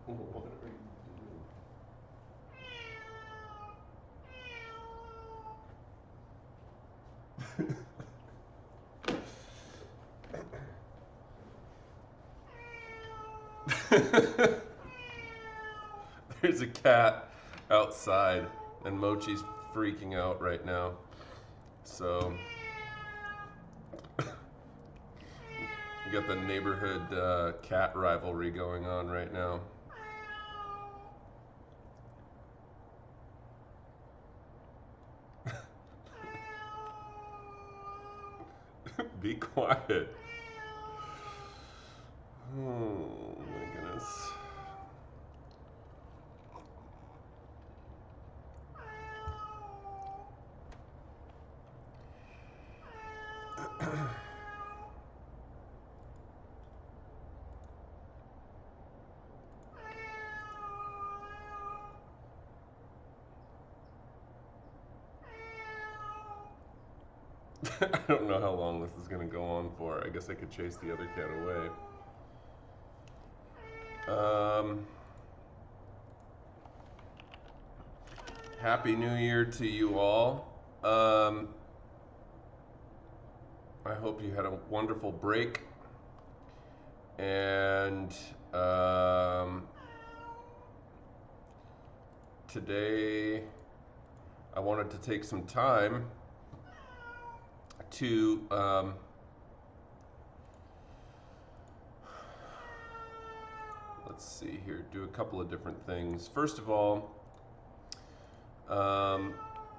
What are you doing? There's a cat outside, and Mochi's freaking out right now. So, you got the neighborhood cat rivalry going on right now. Be quiet. Oh my goodness. I don't know how long this is going to go on for. I guess I could chase the other cat away. Happy New Year to you all. I hope you had a wonderful break. And today I wanted to take some time to let's see here, do a couple of different things. First of all,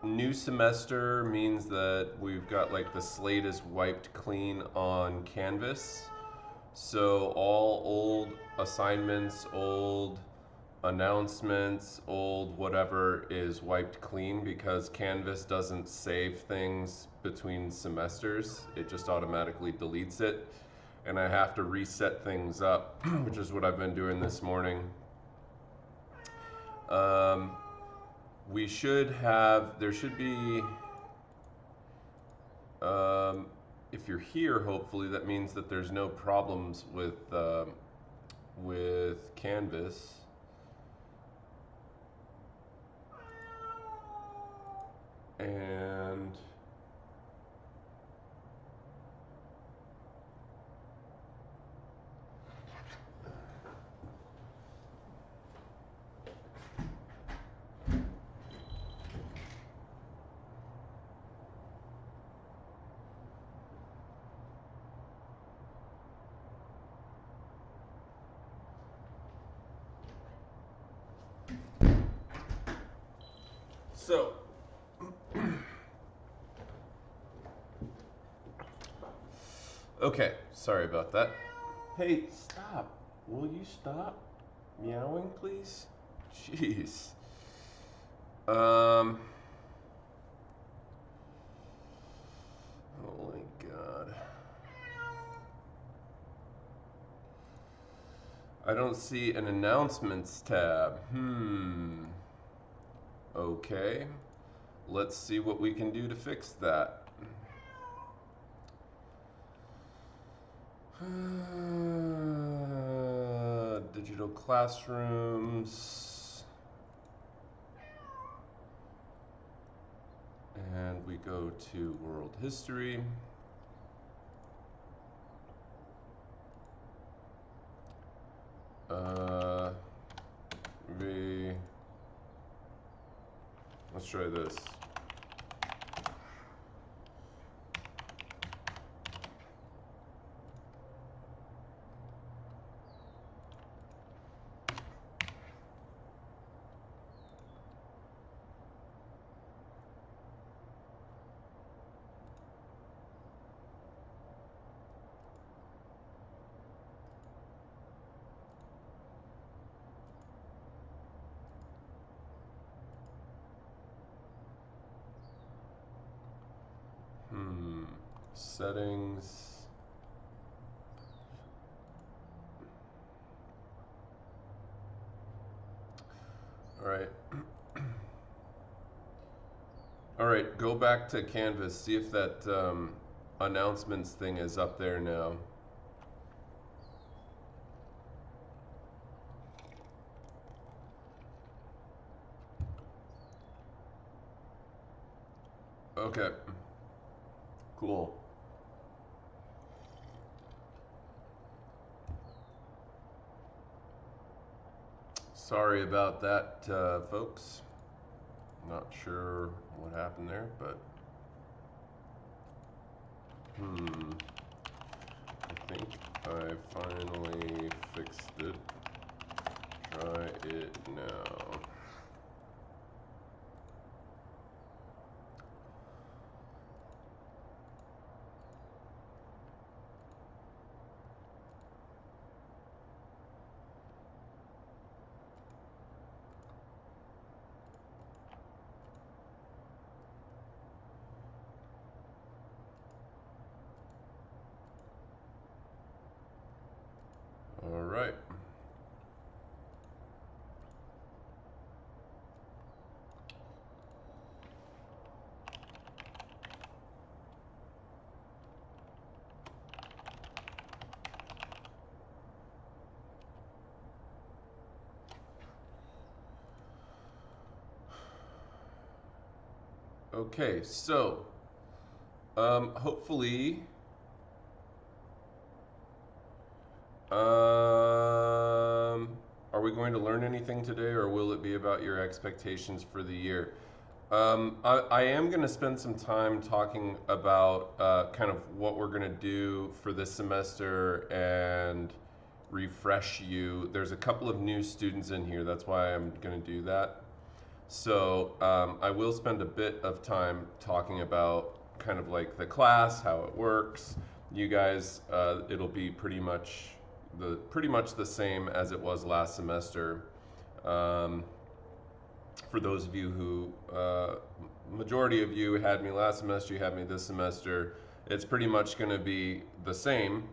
new semester means that we've got like the slate is wiped clean on Canvas. So all old assignments, old announcements, old whatever is wiped clean because Canvas doesn't save things between semesters. It just automatically deletes it. And I have to reset things up, which is what I've been doing this morning. We should have, there should be, if you're here, hopefully that means that there's no problems with Canvas. And so, okay, sorry about that. Hey, stop. Will you stop meowing, please? Jeez. Holy God. I don't see an announcements tab. Okay. Let's see what we can do to fix that. Digital classrooms. And we go to world history. Let's try this. Settings. All right. All right, go back to Canvas. See if that announcements thing is up there now. Okay. Cool. Sorry about that, folks. Not sure what happened there, but I think I finally fixed it. Try it now. All right. Okay, so hopefully, are we going to learn anything today, or will it be about your expectations for the year? I am going to spend some time talking about kind of what we're going to do for this semester and refresh you. There's a couple of new students in here, that's why I'm going to do that. So I will spend a bit of time talking about kind of like the class, how it works. You guys, it'll be pretty much the same as it was last semester. For those of you who, majority of you had me last semester, you had me this semester, it's pretty much going to be the same.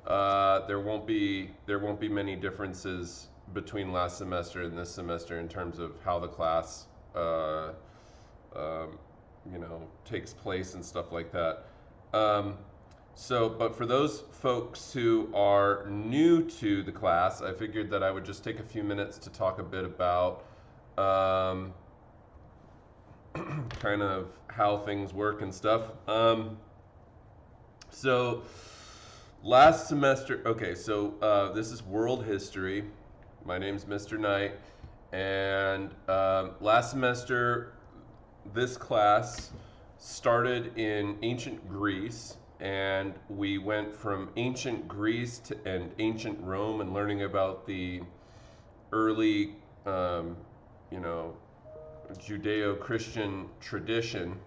There won't be many differences between last semester and this semester in terms of how the class, takes place and stuff like that. But for those folks who are new to the class, I figured that I would just take a few minutes to talk a bit about kind of how things work and stuff. So last semester, okay, so this is world history. My name's Mr. Knight, and last semester, this class started in ancient Greece, and we went from ancient Greece and ancient Rome and learning about the early, Judeo-Christian tradition.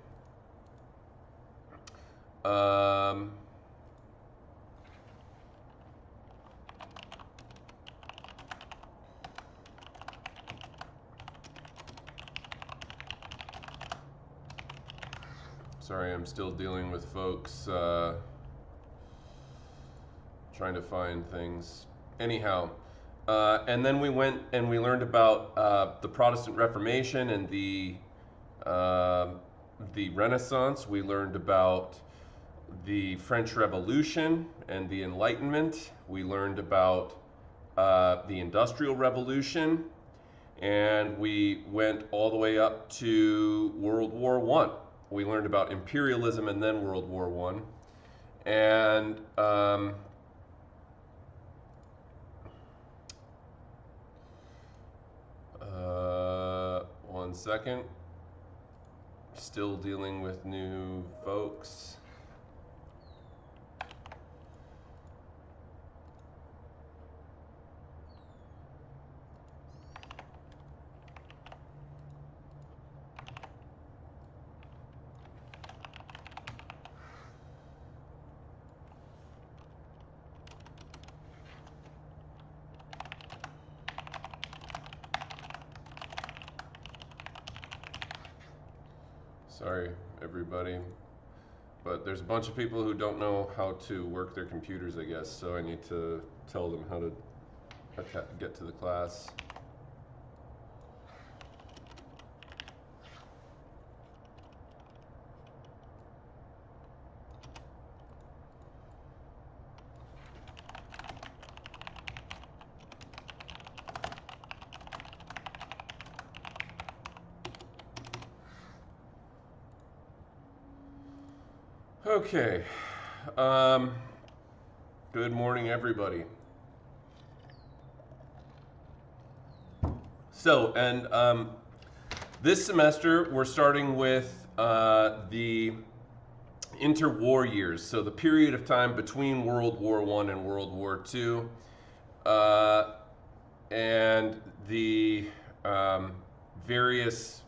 Sorry, I'm still dealing with folks trying to find things. Anyhow, and then we went and we learned about the Protestant Reformation and the Renaissance. We learned about the French Revolution and the Enlightenment. We learned about the Industrial Revolution, and we went all the way up to World War I. We learned about imperialism and then World War I. And one second. Still dealing with new folks. Sorry, everybody, but there's a bunch of people who don't know how to work their computers, I guess, so I need to tell them how to get to the class. Okay, good morning, everybody. So, and this semester we're starting with the interwar years, so the period of time between World War I and World War II, and the various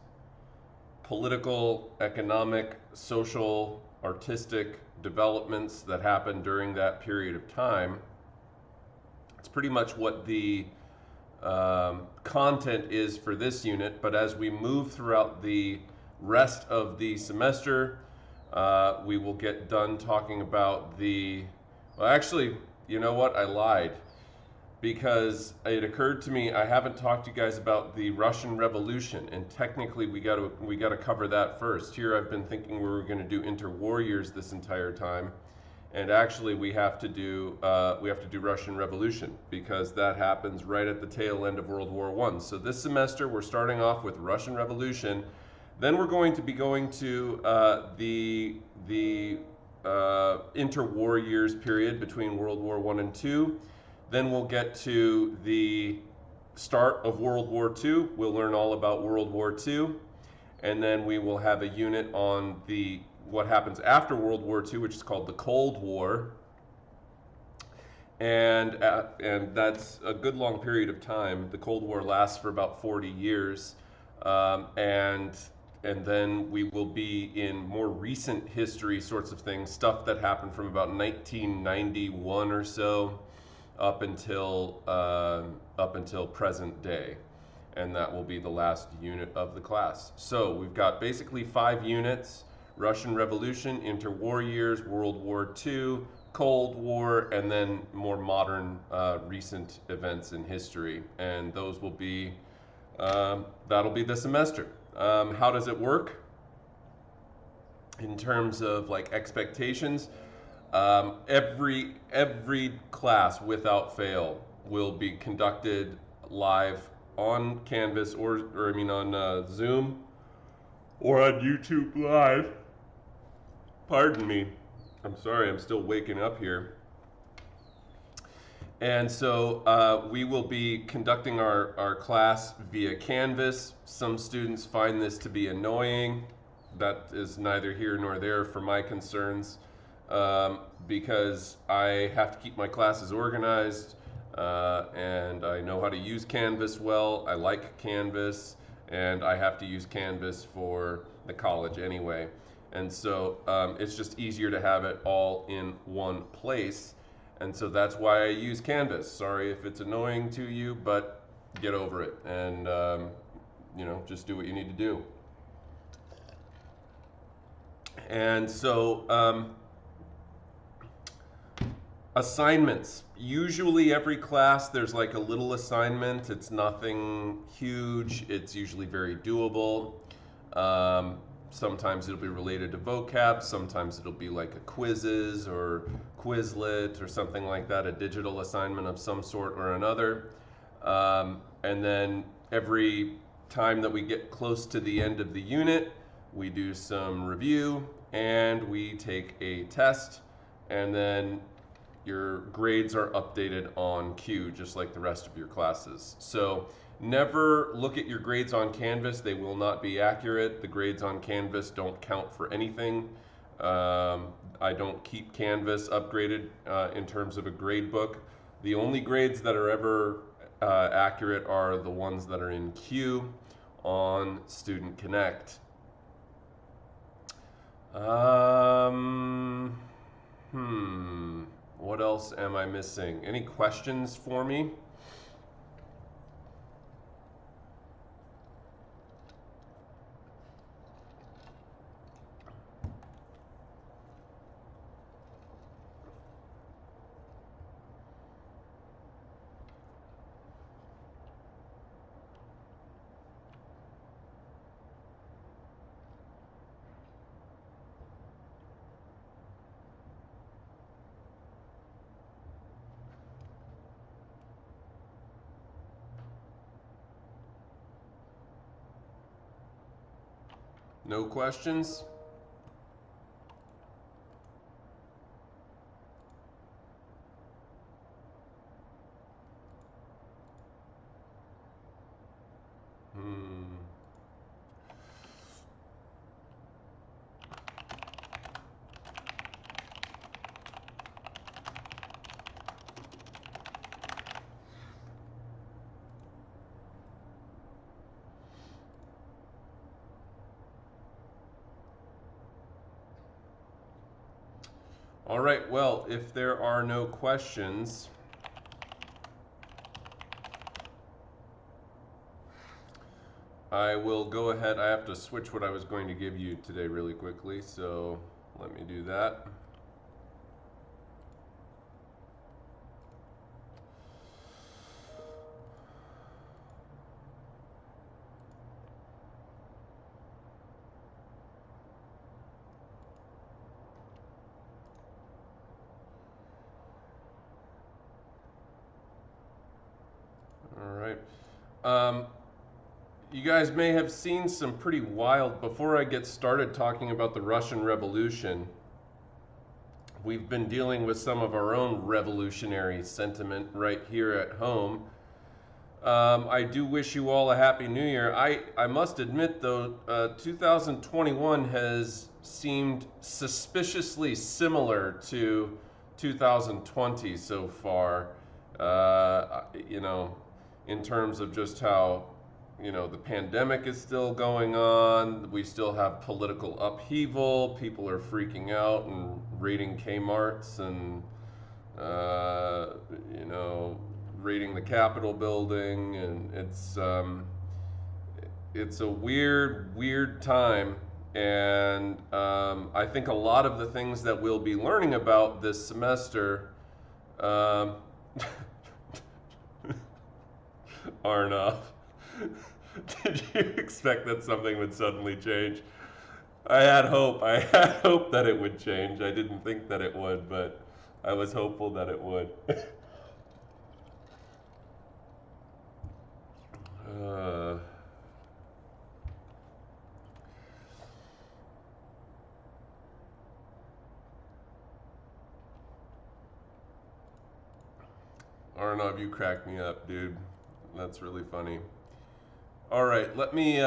political, economic, social, artistic developments that happened during that period of time. It's pretty much what the content is for this unit, but as we move throughout the rest of the semester, we will get done talking about well, actually, you know what, I lied. Because it occurred to me I haven't talked to you guys about the Russian Revolution, and technically we got to cover that first. Here I've been thinking we were going to do interwar years this entire time, and actually we have to do Russian Revolution because that happens right at the tail end of World War I. So this semester we're starting off with Russian Revolution, Then we're going to be going to the interwar years period between World War I and II. Then we'll get to the start of World War II. We'll learn all about World War II. And then we will have a unit on the what happens after World War II, which is called the Cold War. And that's a good long period of time. The Cold War lasts for about 40 years. And then we will be in more recent history sorts of things, stuff that happened from about 1991 or so up until present day, and that will be the last unit of the class. So we've got basically 5 units: Russian Revolution, interwar years, World War II, Cold War, and then more modern recent events in history, and those will be that'll be the semester. How does it work in terms of like expectations? Every class without fail will be conducted live on Canvas or I mean on Zoom or on YouTube Live. Pardon me. I'm sorry, I'm still waking up here. And so we will be conducting our class via Canvas. Some students find this to be annoying. That is neither here nor there for my concerns, because I have to keep my classes organized, and I know how to use Canvas well. I like Canvas, and I have to use Canvas for the college anyway. And so it's just easier to have it all in one place. And so that's why I use Canvas. Sorry if it's annoying to you, but get over it and you know, just do what you need to do. And so assignments. Usually every class there's like a little assignment. It's nothing huge. It's usually very doable. Sometimes it'll be related to vocab. Sometimes it'll be like a quizzes or Quizlet or something like that, a digital assignment of some sort or another. And then every time that we get close to the end of the unit, we do some review and we take a test, and then your grades are updated on cue, just like the rest of your classes. So never look at your grades on Canvas. They will not be accurate. The grades on Canvas don't count for anything. I don't keep Canvas upgraded in terms of a grade book. The only grades that are ever accurate are the ones that are in queue on Student Connect. What else am I missing? Any questions for me? No questions? All right, well, if there are no questions, I will go ahead. I have to switch what I was going to give you today really quickly, so let me do that. All right. You guys may have seen some pretty wild, before I get started talking about the Russian Revolution, we've been dealing with some of our own revolutionary sentiment right here at home. I do wish you all a Happy New Year. I must admit, though, 2021 has seemed suspiciously similar to 2020 so far, in terms of just how, the pandemic is still going on. We still have political upheaval. People are freaking out and raiding Kmart's and, raiding the Capitol building, and it's a weird time. And I think a lot of the things that we'll be learning about this semester, Arnav, did you expect that something would suddenly change? I had hope. I had hope that it would change. I didn't think that it would, but I was hopeful that it would. Arnav, you cracked me up, dude. That's really funny. All right, let me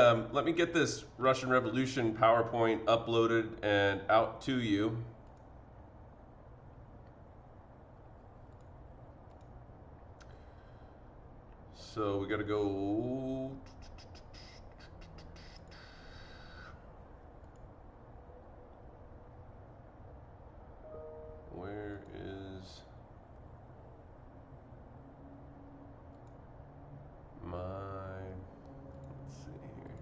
get this Russian Revolution PowerPoint uploaded and out to you. So we got to go. Where is my, let's see here,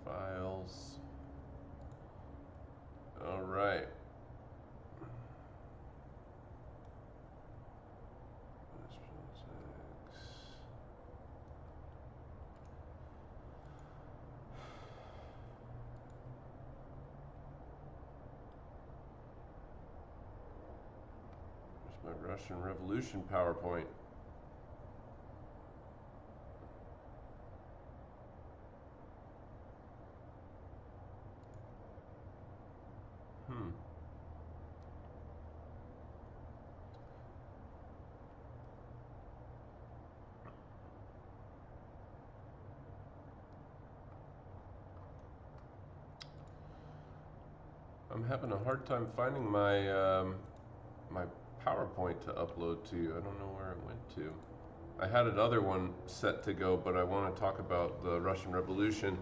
files. All right. There's my Russian Revolution PowerPoint. I'm having a hard time finding my my PowerPoint to upload to you. I don't know where it went to. I had another one set to go, but I want to talk about the Russian Revolution.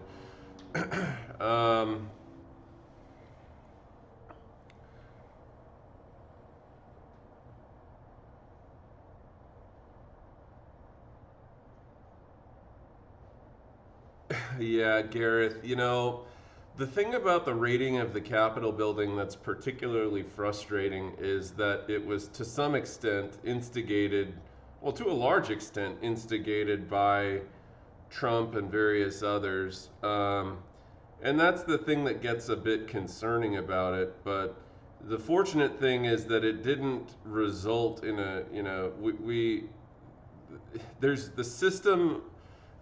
Yeah, Gareth, the thing about the raiding of the Capitol building that's particularly frustrating is that it was to some extent instigated, well, to a large extent, instigated by Trump and various others. And that's the thing that gets a bit concerning about it. But the fortunate thing is that it didn't result in there's the system.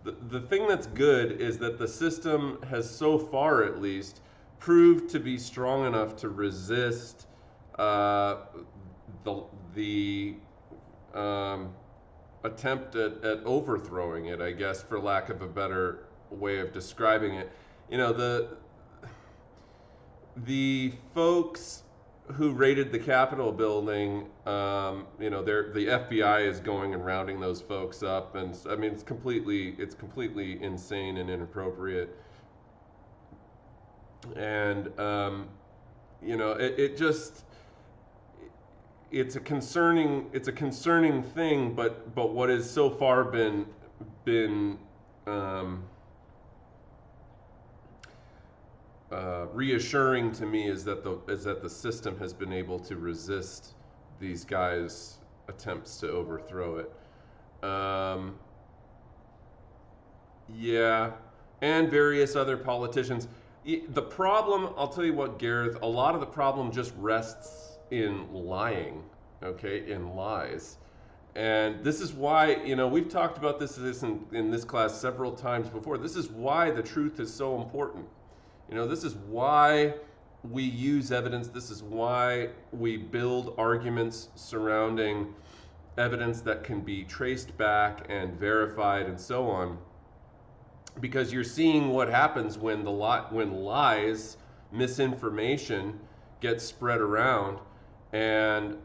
The thing that's good is that the system has so far at least proved to be strong enough to resist the attempt at overthrowing it, I guess, for lack of a better way of describing it. The folks who raided the Capitol building, the FBI is going and rounding those folks up, and I mean it's completely insane and inappropriate. And it's a concerning thing, but what has so far been reassuring to me is that the system has been able to resist these guys' attempts to overthrow it. Yeah, and various other politicians. The problem, I'll tell you what, Gareth, a lot of the problem just rests in lying, okay, in lies. And this is why, we've talked about this in this class several times before. This is why the truth is so important. This is why we use evidence. This is why we build arguments surrounding evidence that can be traced back and verified and so on. Because you're seeing what happens when lies, misinformation gets spread around, and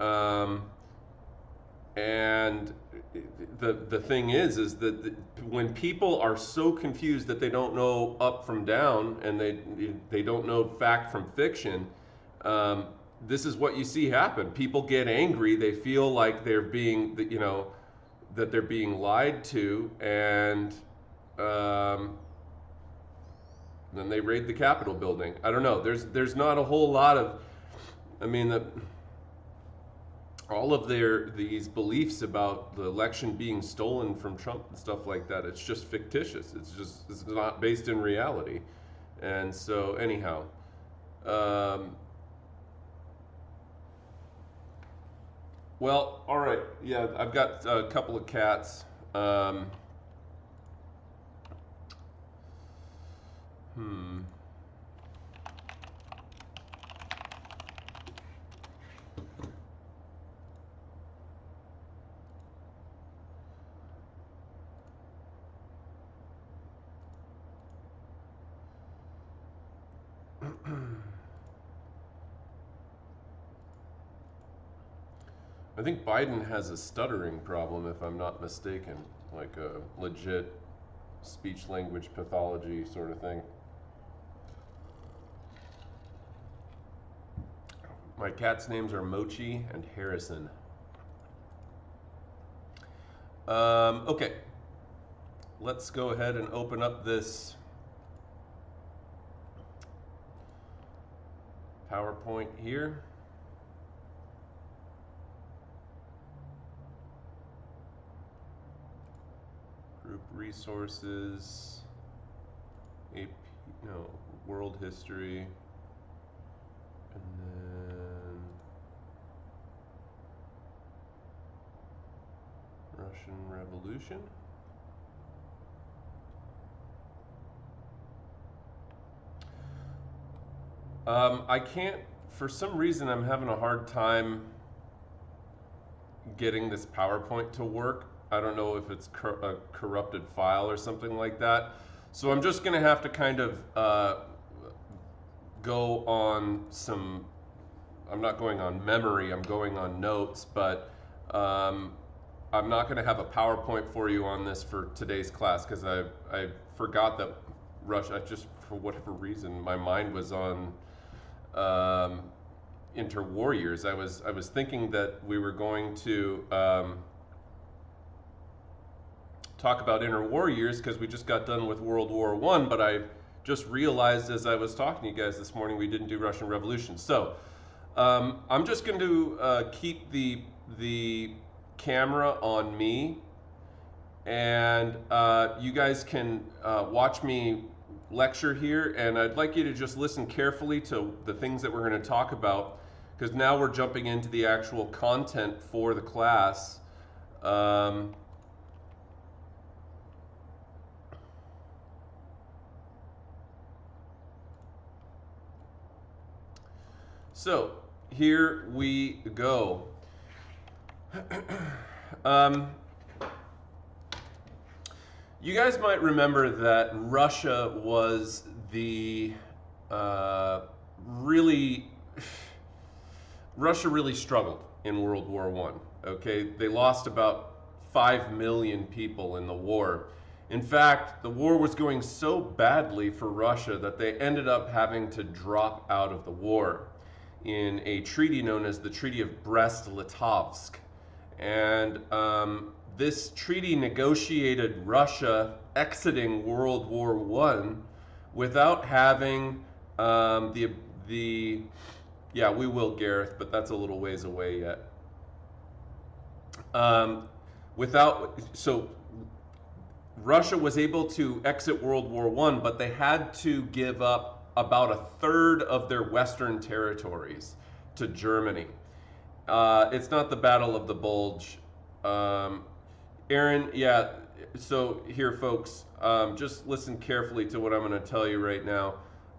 the thing is that when people are so confused that they don't know up from down, and they don't know fact from fiction, this is what you see happen. People get angry. They feel like they're being, that they're being lied to, and then they raid the Capitol building. I don't know. There's not a whole lot of, all of these beliefs about the election being stolen from Trump and stuff like that, it's just fictitious. It's not based in reality. And so anyhow, well, all right. Yeah, I've got a couple of cats. I think Biden has a stuttering problem, if I'm not mistaken, like a legit speech language pathology sort of thing. My cats' names are Mochi and Harrison. Okay, let's go ahead and open up this PowerPoint here. Group resources, world history, and then Russian Revolution. I can't, for some reason, I'm having a hard time getting this PowerPoint to work. I don't know if it's a corrupted file or something like that. So I'm just going to have to kind of go on some, I'm not going on memory, I'm going on notes, but I'm not going to have a PowerPoint for you on this for today's class because I forgot that Russia, for whatever reason, my mind was on interwar years. I was thinking that we were going to talk about interwar years because we just got done with World War I, but I just realized as I was talking to you guys this morning we didn't do Russian Revolution. So I'm just going to keep the camera on me, and you guys can watch me lecture here, and I'd like you to just listen carefully to the things that we're going to talk about, because now we're jumping into the actual content for the class. So here we go. You guys might remember that Russia was the Russia really struggled in World War I. Okay, they lost about 5 million people in the war. In fact, the war was going so badly for Russia that they ended up having to drop out of the war in a treaty known as the Treaty of Brest-Litovsk. And this treaty negotiated Russia exiting World War I without having yeah, we will, Gareth, but that's a little ways away yet. So Russia was able to exit World War I, but they had to give up about a third of their western territories to Germany. It's not the Battle of the Bulge Aaron, yeah. So here, folks, just listen carefully to what I'm going to tell you right now.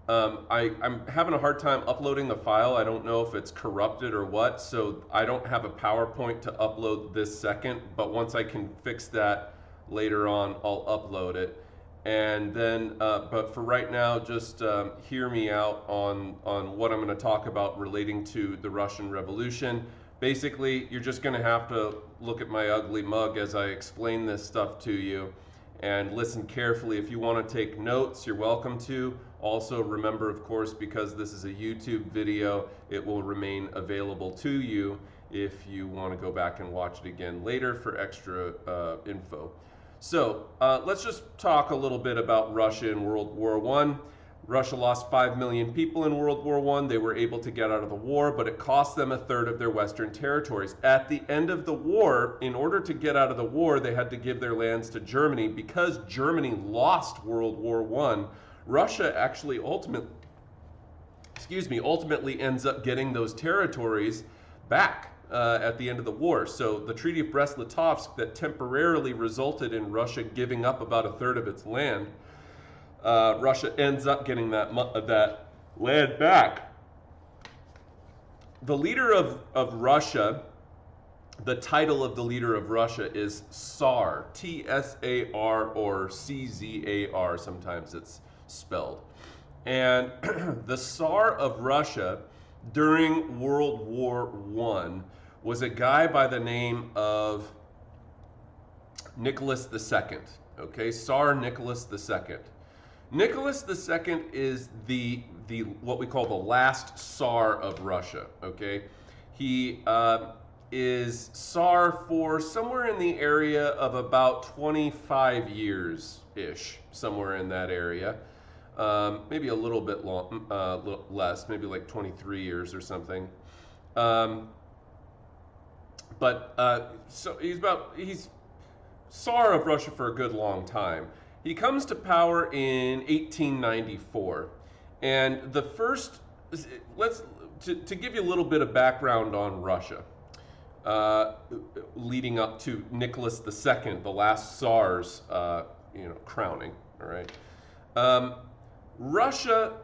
I'm having a hard time uploading the file. I don't know if it's corrupted or what, so I don't have a PowerPoint to upload this second, but once I can fix that later on, I'll upload it. And then, but for right now, just hear me out on what I'm going to talk about relating to the Russian Revolution. Basically, you're just going to have to look at my ugly mug as I explain this stuff to you and listen carefully. If you want to take notes, you're welcome to. Also, remember, of course, because this is a YouTube video, it will remain available to you if you want to go back and watch it again later for extra info. So let's just talk a little bit about Russia in World War I. Russia lost 5 million people in World War I. They were able to get out of the war, but it cost them a third of their western territories. At the end of the war, in order to get out of the war, they had to give their lands to Germany. Because Germany lost World War I, Russia actually ultimately ends up getting those territories back at the end of the war. So the Treaty of Brest-Litovsk that temporarily resulted in Russia giving up about a third of its land, Russia ends up getting that land back. The leader of Russia, the title of the leader of Russia is Tsar, T-S-A-R or C-Z-A-R, sometimes it's spelled. And the Tsar of Russia during World War I was a guy by the name of Nicholas II, okay, Tsar Nicholas II. Nicholas II is the what we call the last Tsar of Russia, okay? He is Tsar for somewhere in the area of about 25 years-ish, somewhere in that area. Maybe a little bit less, maybe like 23 years or something. So he's Tsar of Russia for a good long time. He comes to power in 1894, and the first, to give you a little bit of background on Russia, leading up to Nicholas II, the last Tsar's, crowning. All right, Russia,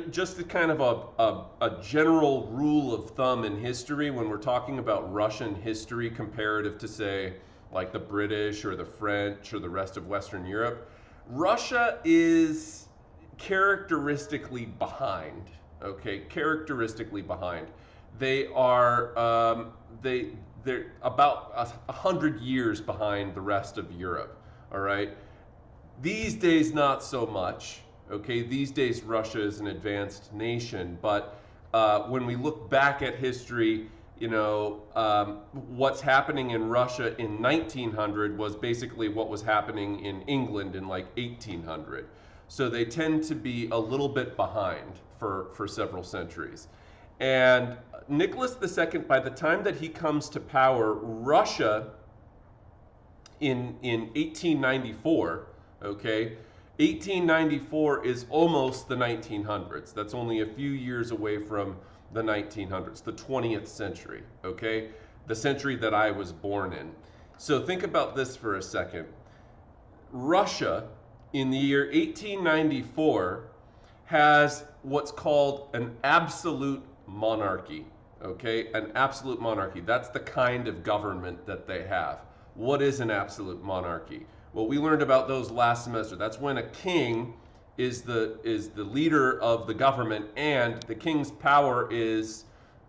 just the kind of a general rule of thumb in history when we're talking about Russian history comparative to, say, like the British or the French or the rest of Western Europe, Russia is characteristically behind, okay? Characteristically behind. They are, they're about 100 years behind the rest of Europe, all right? These days, not so much, okay? These days, Russia is an advanced nation, but when we look back at history, you know, what's happening in Russia in 1900 was basically what was happening in England in like 1800. So they tend to be a little bit behind for several centuries. And Nicholas II, by the time that he comes to power, Russia in 1894, okay, 1894 is almost the 1900s. That's only a few years away from the 1900s, the 20th century, okay? The century that I was born in. So think about this for a second. Russia, in the year 1894, has what's called an absolute monarchy, okay? An absolute monarchy. That's the kind of government that they have. What is an absolute monarchy? Well, we learned about those last semester. That's when a king is the leader of the government, and the king's power is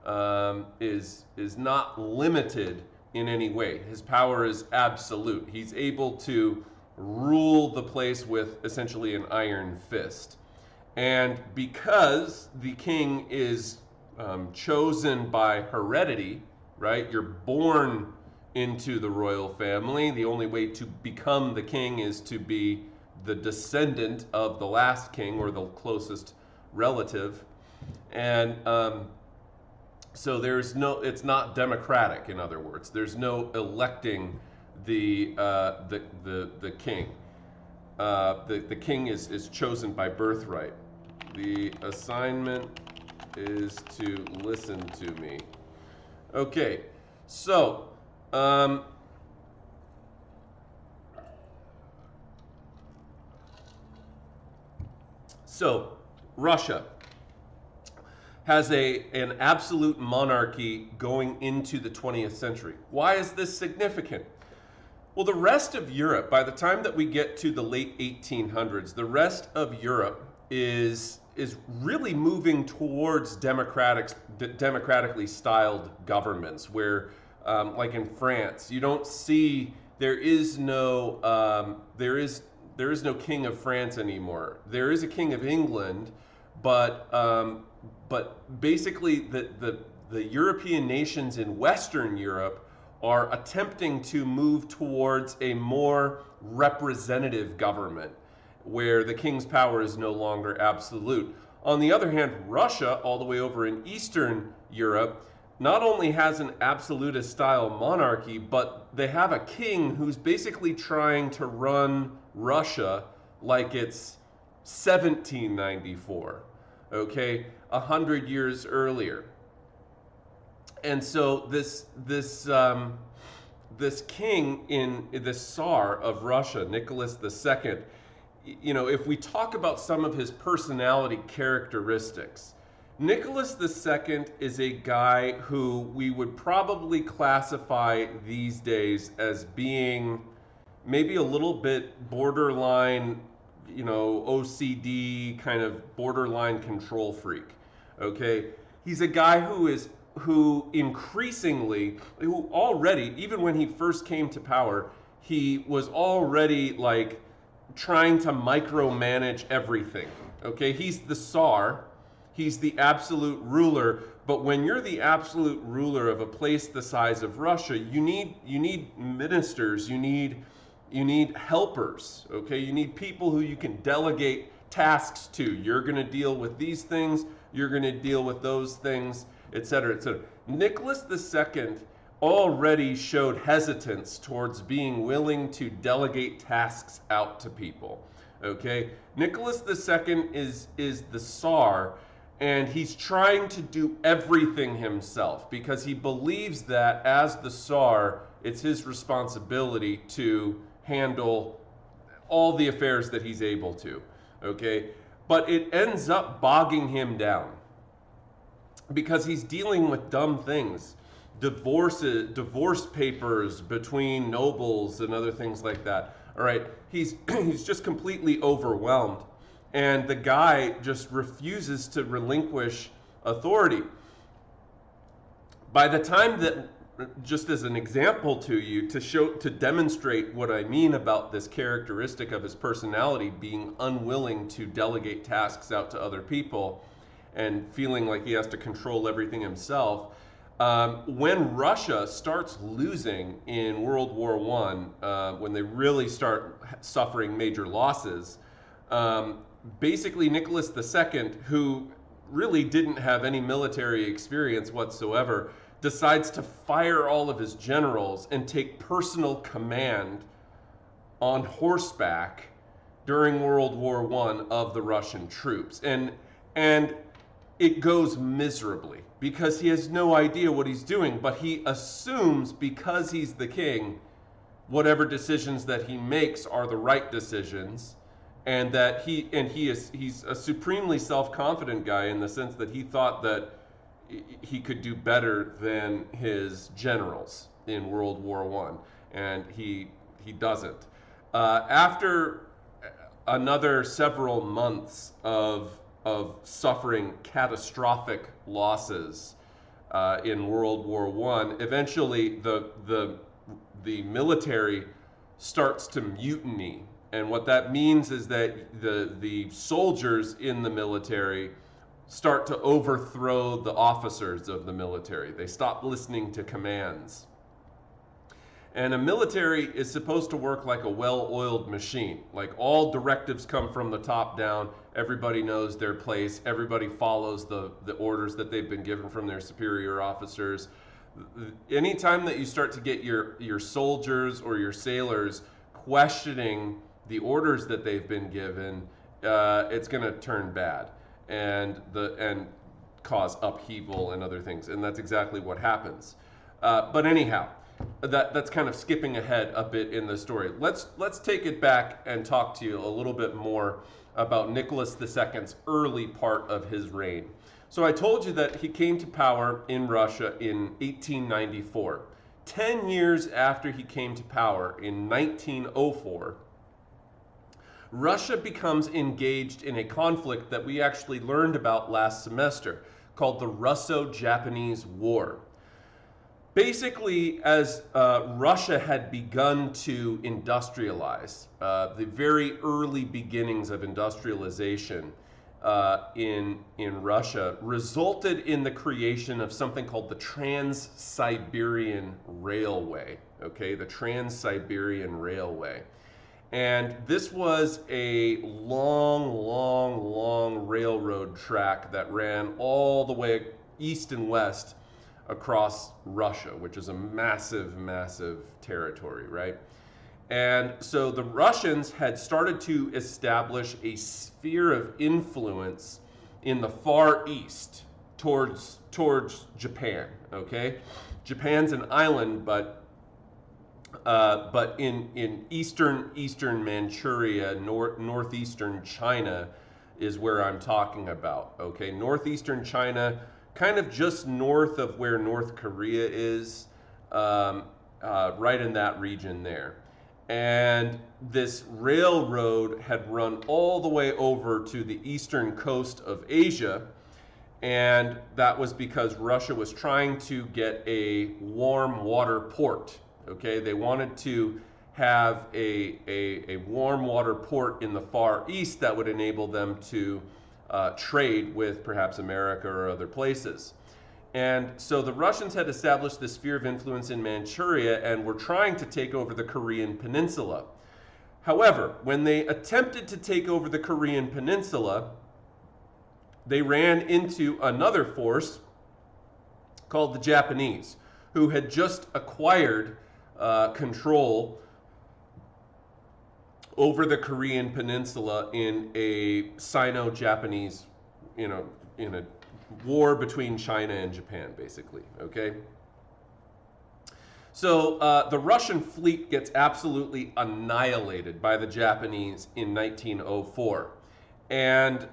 not limited in any way. His power is absolute. He's able to rule the place with essentially an iron fist. And because the king is chosen by heredity, right? You're born into the royal family. The only way to become the king is to be the descendant of the last king or the closest relative. And so it's not democratic, in other words. There's no electing the king. The king is chosen by birthright. The assignment is to listen to me. Okay, so So, Russia has an absolute monarchy going into the 20th century. Why is this significant? Well, the rest of Europe, by the time that we get to the late 1800s, the rest of Europe is really moving towards democratically styled governments, where, like in France, you don't see there is no king of France anymore. There is a king of England, but basically the European nations in Western Europe are attempting to move towards a more representative government where the king's power is no longer absolute. On the other hand, Russia, all the way over in Eastern Europe, not only has an absolutist style monarchy, but they have a king who's basically trying to run Russia like it's 1794, okay, 100 years earlier. And so this king in this Tsar of Russia, Nicholas II, you know, if we talk about some of his personality characteristics, Nicholas II is a guy who we would probably classify these days as being maybe a little bit borderline, you know, OCD, kind of borderline control freak. Okay, he's a guy who increasingly, who already, even when he first came to power, he was already like trying to micromanage everything. Okay, he's the Tsar, he's the absolute ruler, but when you're the absolute ruler of a place the size of Russia, you need ministers, you need helpers, okay? You need people who you can delegate tasks to. You're going to deal with these things, you're going to deal with those things, etc., etc. Nicholas II already showed hesitance towards being willing to delegate tasks out to people, okay? Nicholas II is the Tsar, and he's trying to do everything himself because he believes that as the Tsar, it's his responsibility to handle all the affairs that he's able to, okay? But it ends up bogging him down because he's dealing with dumb things. Divorce papers between nobles and other things like that. All right, he's just completely overwhelmed, and the guy just refuses to relinquish authority. By the time that, just as an example to you, to demonstrate what I mean about this characteristic of his personality, being unwilling to delegate tasks out to other people and feeling like he has to control everything himself. When Russia starts losing in World War I, when they really start suffering major losses, basically Nicholas II, who really didn't have any military experience whatsoever, decides to fire all of his generals and take personal command on horseback during World War I of the Russian troops. And it goes miserably because he has no idea what he's doing, but he assumes because he's the king, whatever decisions that he makes are the right decisions, and that he's a supremely self-confident guy in the sense that he thought that he could do better than his generals in World War I, and he doesn't. After another several months of suffering catastrophic losses in World War I, eventually the military starts to mutiny, and what that means is that the soldiers in the military start to overthrow the officers of the military. They stop listening to commands. And a military is supposed to work like a well-oiled machine. Like all directives come from the top down, everybody knows their place, everybody follows the orders that they've been given from their superior officers. Anytime that you start to get your soldiers or your sailors questioning the orders that they've been given, it's going to turn bad and cause upheaval and other things. And that's exactly what happens. But anyhow, that's kind of skipping ahead a bit in the story. Let's take it back and talk to you a little bit more about Nicholas II's early part of his reign. So I told you that he came to power in Russia in 1894. 10 years after he came to power in 1904, Russia becomes engaged in a conflict that we actually learned about last semester called the Russo-Japanese War. Basically, as Russia had begun to industrialize, the very early beginnings of industrialization in Russia resulted in the creation of something called the Trans-Siberian Railway. Okay, the Trans-Siberian Railway. And this was a long railroad track that ran all the way east and west across Russia, which is a massive territory, right? And so the Russians had started to establish a sphere of influence in the Far East towards Japan, okay? Japan's an island, but in eastern Manchuria, northeastern China is where I'm talking about, okay? Northeastern China, kind of just north of where North Korea is, right in that region there. And this railroad had run all the way over to the eastern coast of Asia, and that was because Russia was trying to get a warm water port. Okay, they wanted to have a warm water port in the Far East that would enable them to trade with perhaps America or other places. And so the Russians had established this sphere of influence in Manchuria and were trying to take over the Korean Peninsula. However, when they attempted to take over the Korean Peninsula, they ran into another force called the Japanese, who had just acquired control over the Korean Peninsula in a Sino-Japanese, in a war between China and Japan, basically, okay? So the Russian fleet gets absolutely annihilated by the Japanese in 1904. And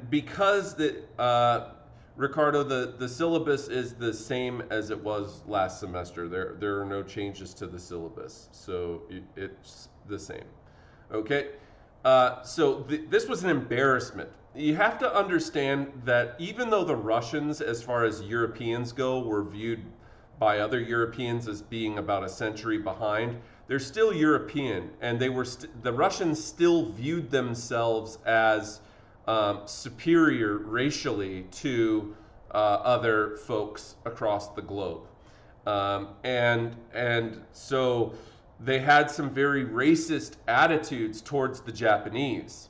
because Ricardo, the syllabus is the same as it was last semester. There are no changes to the syllabus, so it's the same. Okay, so this was an embarrassment. You have to understand that even though the Russians, as far as Europeans go, were viewed by other Europeans as being about a century behind, they're still European, and they were the Russians still viewed themselves as superior racially to other folks across the globe, and so they had some very racist attitudes towards the Japanese.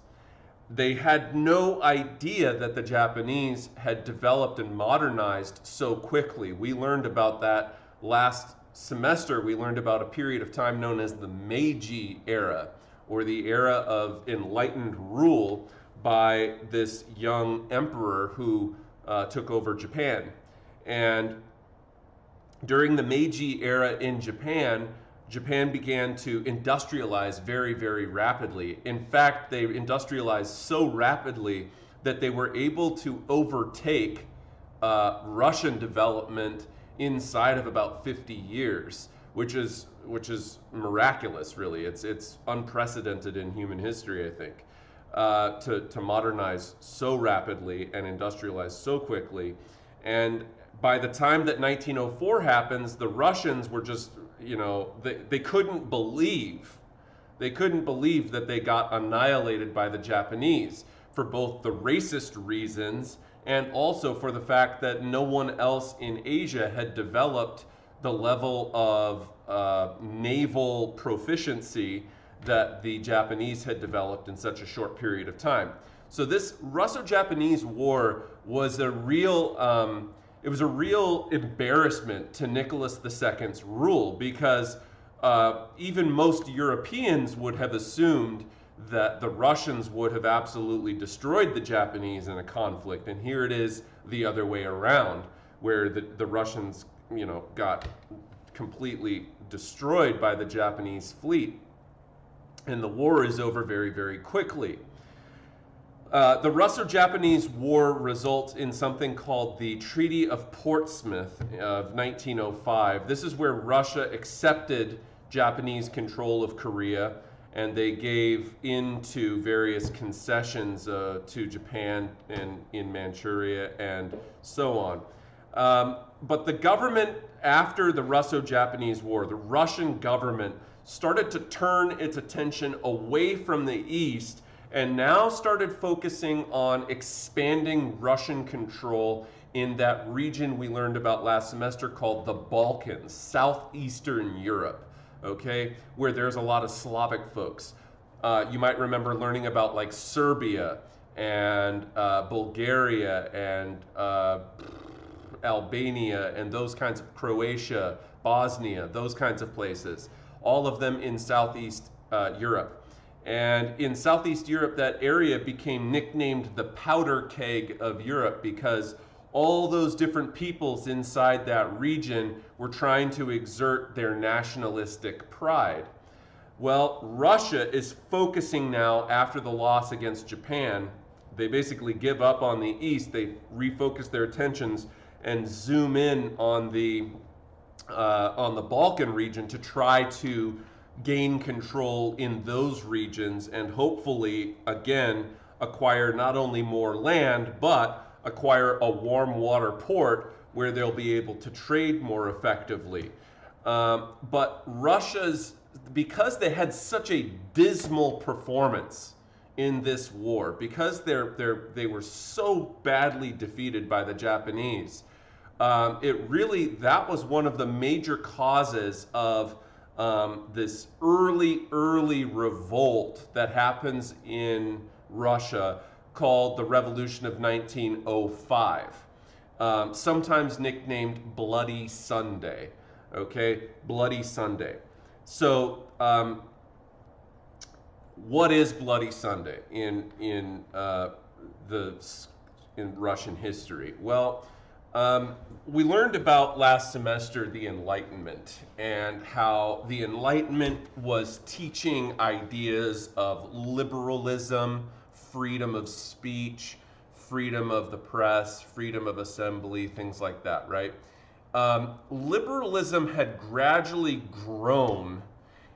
They had no idea that the Japanese had developed and modernized so quickly. We learned about that last semester. We learned about a period of time known as the Meiji era, or the era of enlightened rule by this young emperor who took over Japan. And during the Meiji era in Japan, Japan began to industrialize very, very rapidly. In fact, they industrialized so rapidly that they were able to overtake Russian development inside of about 50 years, which is miraculous, really. It's unprecedented in human history, I think, to modernize so rapidly and industrialize so quickly. And by the time that 1904 happens, the Russians were just, they couldn't believe that they got annihilated by the Japanese, for both the racist reasons and also for the fact that no one else in Asia had developed the level of naval proficiency that the Japanese had developed in such a short period of time. So this Russo-Japanese War was a real embarrassment to Nicholas II's rule, because even most Europeans would have assumed that the Russians would have absolutely destroyed the Japanese in a conflict, and here it is the other way around, where the Russians, got completely destroyed by the Japanese fleet. and the war is over very, very quickly. The Russo-Japanese War results in something called the Treaty of Portsmouth of 1905. This is where Russia accepted Japanese control of Korea, and they gave in to various concessions to Japan and in Manchuria and so on. But the government, after the Russo-Japanese War, the Russian government started to turn its attention away from the East and now started focusing on expanding Russian control in that region we learned about last semester called the Balkans, southeastern Europe, okay, where there's a lot of Slavic folks. You might remember learning about like Serbia and Bulgaria and Albania and those kinds of Croatia, Bosnia, those kinds of places, all of them in southeast Europe. And in Southeast Europe, that area became nicknamed the powder keg of Europe because all those different peoples inside that region were trying to exert their nationalistic pride. Well, Russia is focusing now after the loss against Japan. They basically give up on the East. They refocus their attentions and zoom in on the Balkan region to try to gain control in those regions and hopefully, again, acquire not only more land, but acquire a warm water port where they'll be able to trade more effectively. But because they had such a dismal performance in this war, because they were so badly defeated by the Japanese, that was one of the major causes of this early revolt that happens in Russia called the Revolution of 1905, sometimes nicknamed Bloody Sunday. Okay, Bloody Sunday. So, what is Bloody Sunday in Russian history? Well, we learned about last semester the Enlightenment and how the Enlightenment was teaching ideas of liberalism, freedom of speech, freedom of the press, freedom of assembly, things like that, right? Liberalism had gradually grown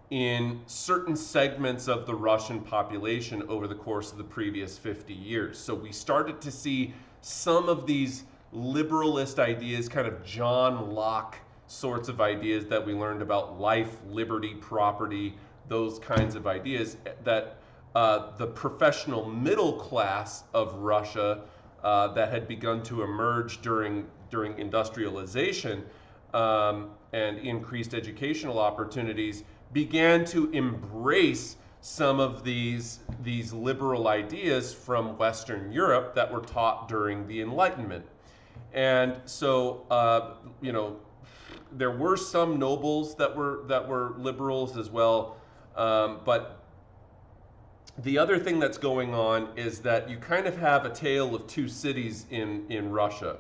in certain segments of the Russian population over the course of the previous 50 years. So we started to see some of these liberalist ideas, kind of John Locke sorts of ideas that we learned about life, liberty, property, those kinds of ideas that the professional middle class of Russia that had begun to emerge during industrialization and increased educational opportunities began to embrace some of these liberal ideas from Western Europe that were taught during the Enlightenment. And so, there were some nobles that were liberals as well, but the other thing that's going on is that you kind of have a tale of two cities in Russia.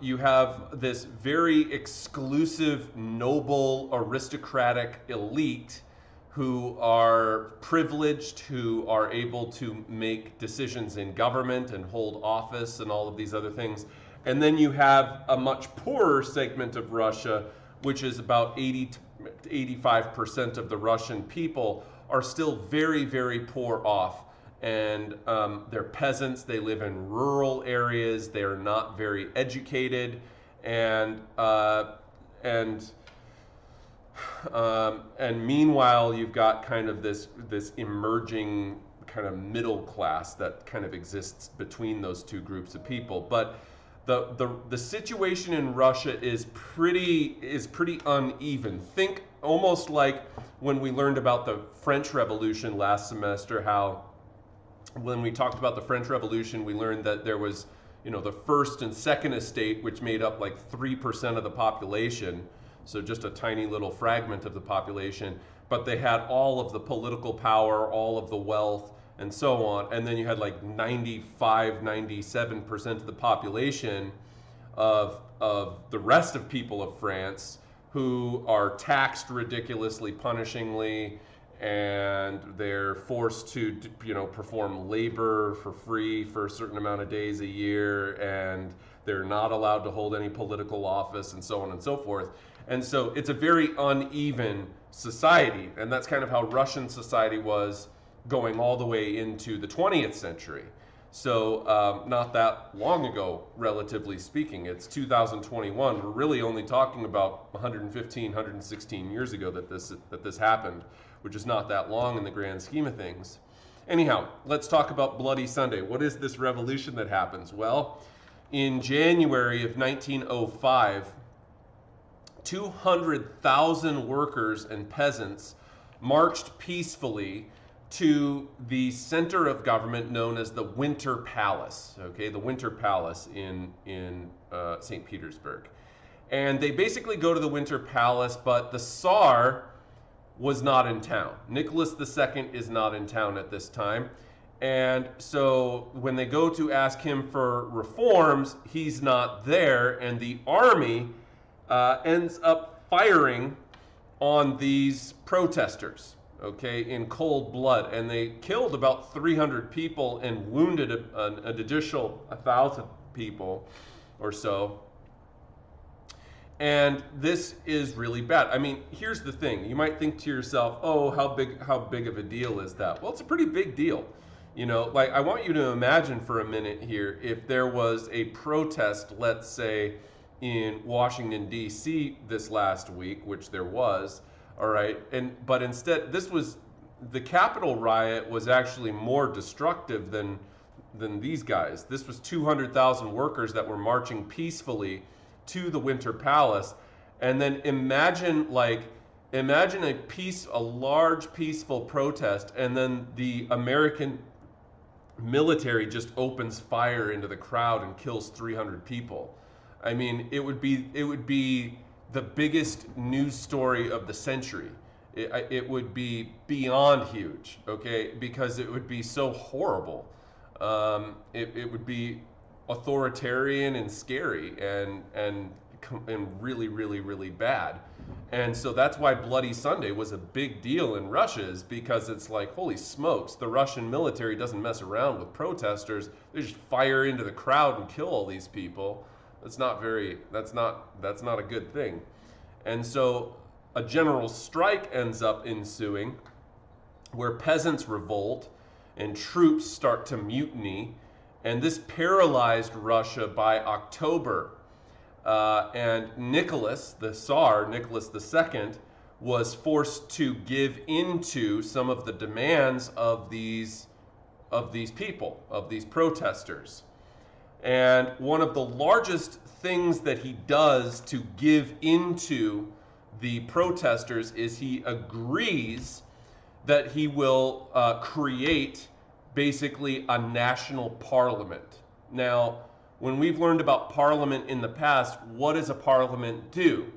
You have this very exclusive, noble, aristocratic elite who are privileged, who are able to make decisions in government and hold office and all of these other things. And then you have a much poorer segment of Russia, which is about 80 to 85% of the Russian people are still very, very poor off. And they're peasants, they live in rural areas, they are not very educated, and meanwhile you've got kind of this emerging kind of middle class that kind of exists between those two groups of people. But the situation in Russia is pretty uneven. Think almost like when we learned about the French Revolution last semester, how when we talked about the French Revolution, we learned that there was, the first and second estate, which made up like 3% of the population, so just a tiny little fragment of the population, but they had all of the political power, all of the wealth, and so on. And then you had like 95, 97% of the population of the rest of people of France who are taxed ridiculously, punishingly, and they're forced to, perform labor for free for a certain amount of days a year, and they're not allowed to hold any political office, and so on and so forth. And so it's a very uneven society, and that's kind of how Russian society was going all the way into the 20th century. So not that long ago, relatively speaking. It's 2021. We're really only talking about 115, 116 years ago that this happened, which is not that long in the grand scheme of things. Anyhow, let's talk about Bloody Sunday. What is this revolution that happens? Well, in January of 1905, 200,000 workers and peasants marched peacefully to the center of government known as the Winter Palace, okay, the Winter Palace in St. Petersburg. And they basically go to the Winter Palace, but the Tsar was not in town. Nicholas II is not in town at this time. And so when they go to ask him for reforms, he's not there, and the army ends up firing on these protesters, okay, in cold blood. And they killed about 300 people and wounded an additional 1,000 people or so. And this is really bad. I mean, here's the thing. You might think to yourself, oh, how big of a deal is that? Well, it's a pretty big deal. Like, I want you to imagine for a minute here, if there was a protest, let's say, in Washington, D.C. this last week, which there was, all right, but instead, the Capitol riot was actually more destructive than these guys. This was 200,000 workers that were marching peacefully to the Winter Palace. And then imagine a large peaceful protest, and then the American military just opens fire into the crowd and kills 300 people. I mean, it would be the biggest news story of the century. It would be beyond huge, okay, because it would be so horrible. It would be authoritarian and scary and really, really, really bad. And so that's why Bloody Sunday was a big deal in Russia, is because it's like, holy smokes, the Russian military doesn't mess around with protesters. They just fire into the crowd and kill all these people. That's not a good thing. And so a general strike ends up ensuing, where peasants revolt and troops start to mutiny, and this paralyzed Russia by October. And Nicholas, the Tsar, Nicholas II, was forced to give into some of the demands of these people, of these protesters. And one of the largest things that he does to give into the protesters is he agrees that he will create basically a national parliament. Now, when we've learned about parliament in the past, what does a parliament do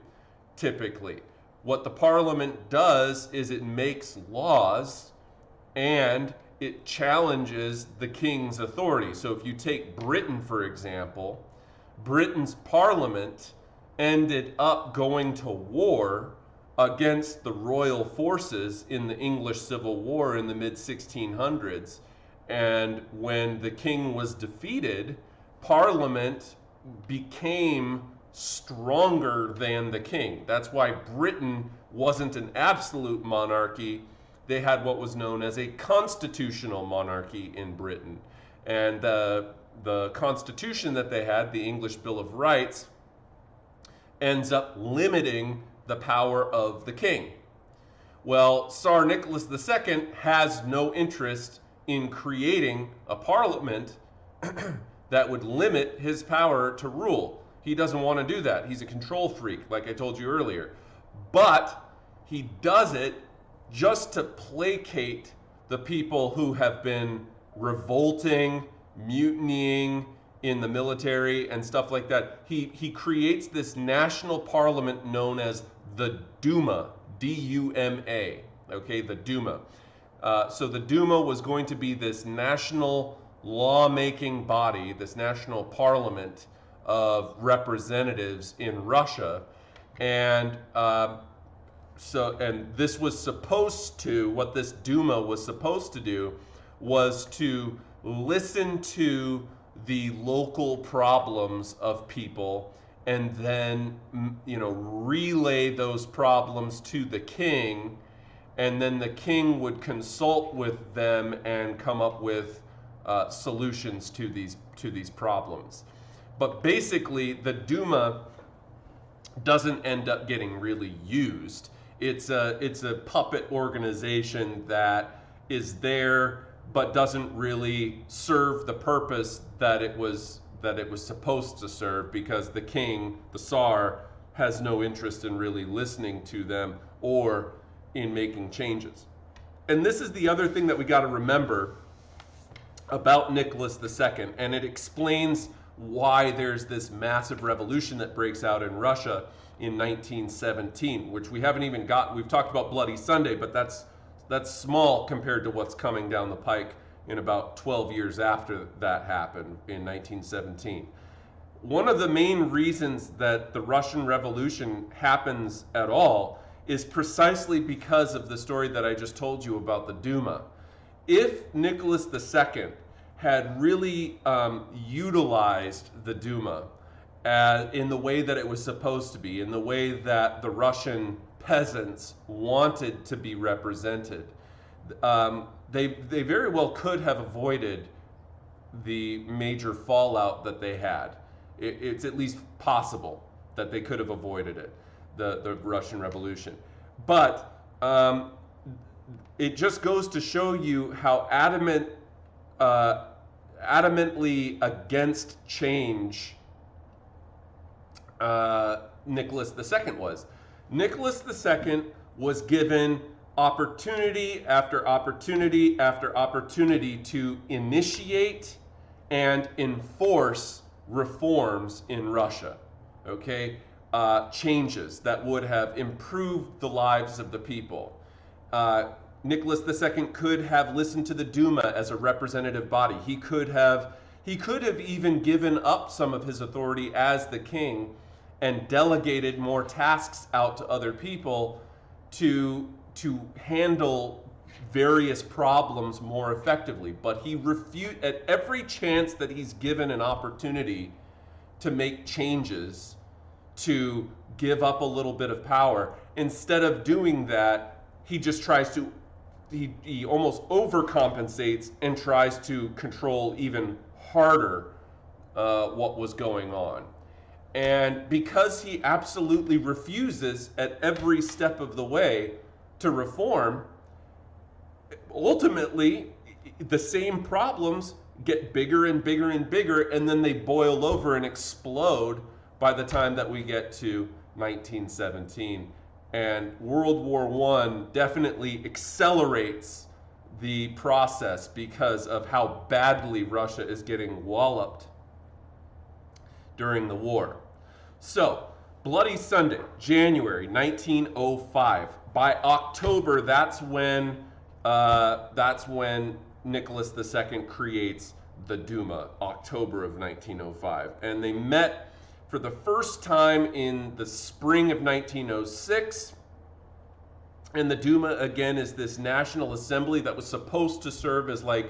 typically? What the parliament does is it makes laws and it challenges the king's authority. So if you take Britain, for example, Britain's parliament ended up going to war against the royal forces in the English Civil War in the mid-1600s. And when the king was defeated, Parliament became stronger than the king. That's why Britain wasn't an absolute monarchy. They had what was known as a constitutional monarchy in Britain. And the constitution that they had, the English Bill of Rights, ends up limiting the power of the king. Well, Tsar Nicholas II has no interest in creating a parliament that would limit his power to rule. He doesn't want to do that. He's a control freak, like I told you earlier. But he does it just to placate the people who have been revolting, mutinying in the military and stuff like that. He creates this national parliament known as the Duma, D-U-M-A, okay, the Duma. So the Duma was going to be this national lawmaking body, this national parliament of representatives in Russia. And and this was supposed to, what this Duma was supposed to do was to listen to the local problems of people and then, relay those problems to the king, and then the king would consult with them and come up with solutions to these problems. But basically, the Duma doesn't end up getting really used. It's a puppet organization that is there but doesn't really serve the purpose that it was supposed to serve, because the king, the Tsar, has no interest in really listening to them or in making changes. And this is the other thing that we got to remember about Nicholas II, and it explains why there's this massive revolution that breaks out in Russia in 1917, which we haven't even got. We've talked about Bloody Sunday, but that's small compared to what's coming down the pike in about 12 years after that happened in 1917. One of the main reasons that the Russian Revolution happens at all is precisely because of the story that I just told you about the Duma. If Nicholas II had really utilized the Duma in the way that it was supposed to be, in the way that the Russian peasants wanted to be represented, they very well could have avoided the major fallout that they had. It's at least possible that they could have avoided it, the Russian Revolution. But it just goes to show you how adamantly against change Nicholas II was. Nicholas II was given opportunity after opportunity after opportunity to initiate and enforce reforms in Russia, okay? Changes that would have improved the lives of the people. Nicholas II could have listened to the Duma as a representative body. He could have even given up some of his authority as the king and delegated more tasks out to other people to handle various problems more effectively. But he refused, at every chance that he's given an opportunity to make changes, to give up a little bit of power. Instead of doing that, he just tries to, he almost overcompensates and tries to control even harder what was going on. And because he absolutely refuses at every step of the way to reform, ultimately the same problems get bigger and bigger and bigger, and then they boil over and explode by the time that we get to 1917. And World War I definitely accelerates the process because of how badly Russia is getting walloped during the war. So, Bloody Sunday, January 1905. By October, that's when Nicholas II creates the Duma, October of 1905. And they met for the first time in the spring of 1906. And the Duma, again, is this national assembly that was supposed to serve as like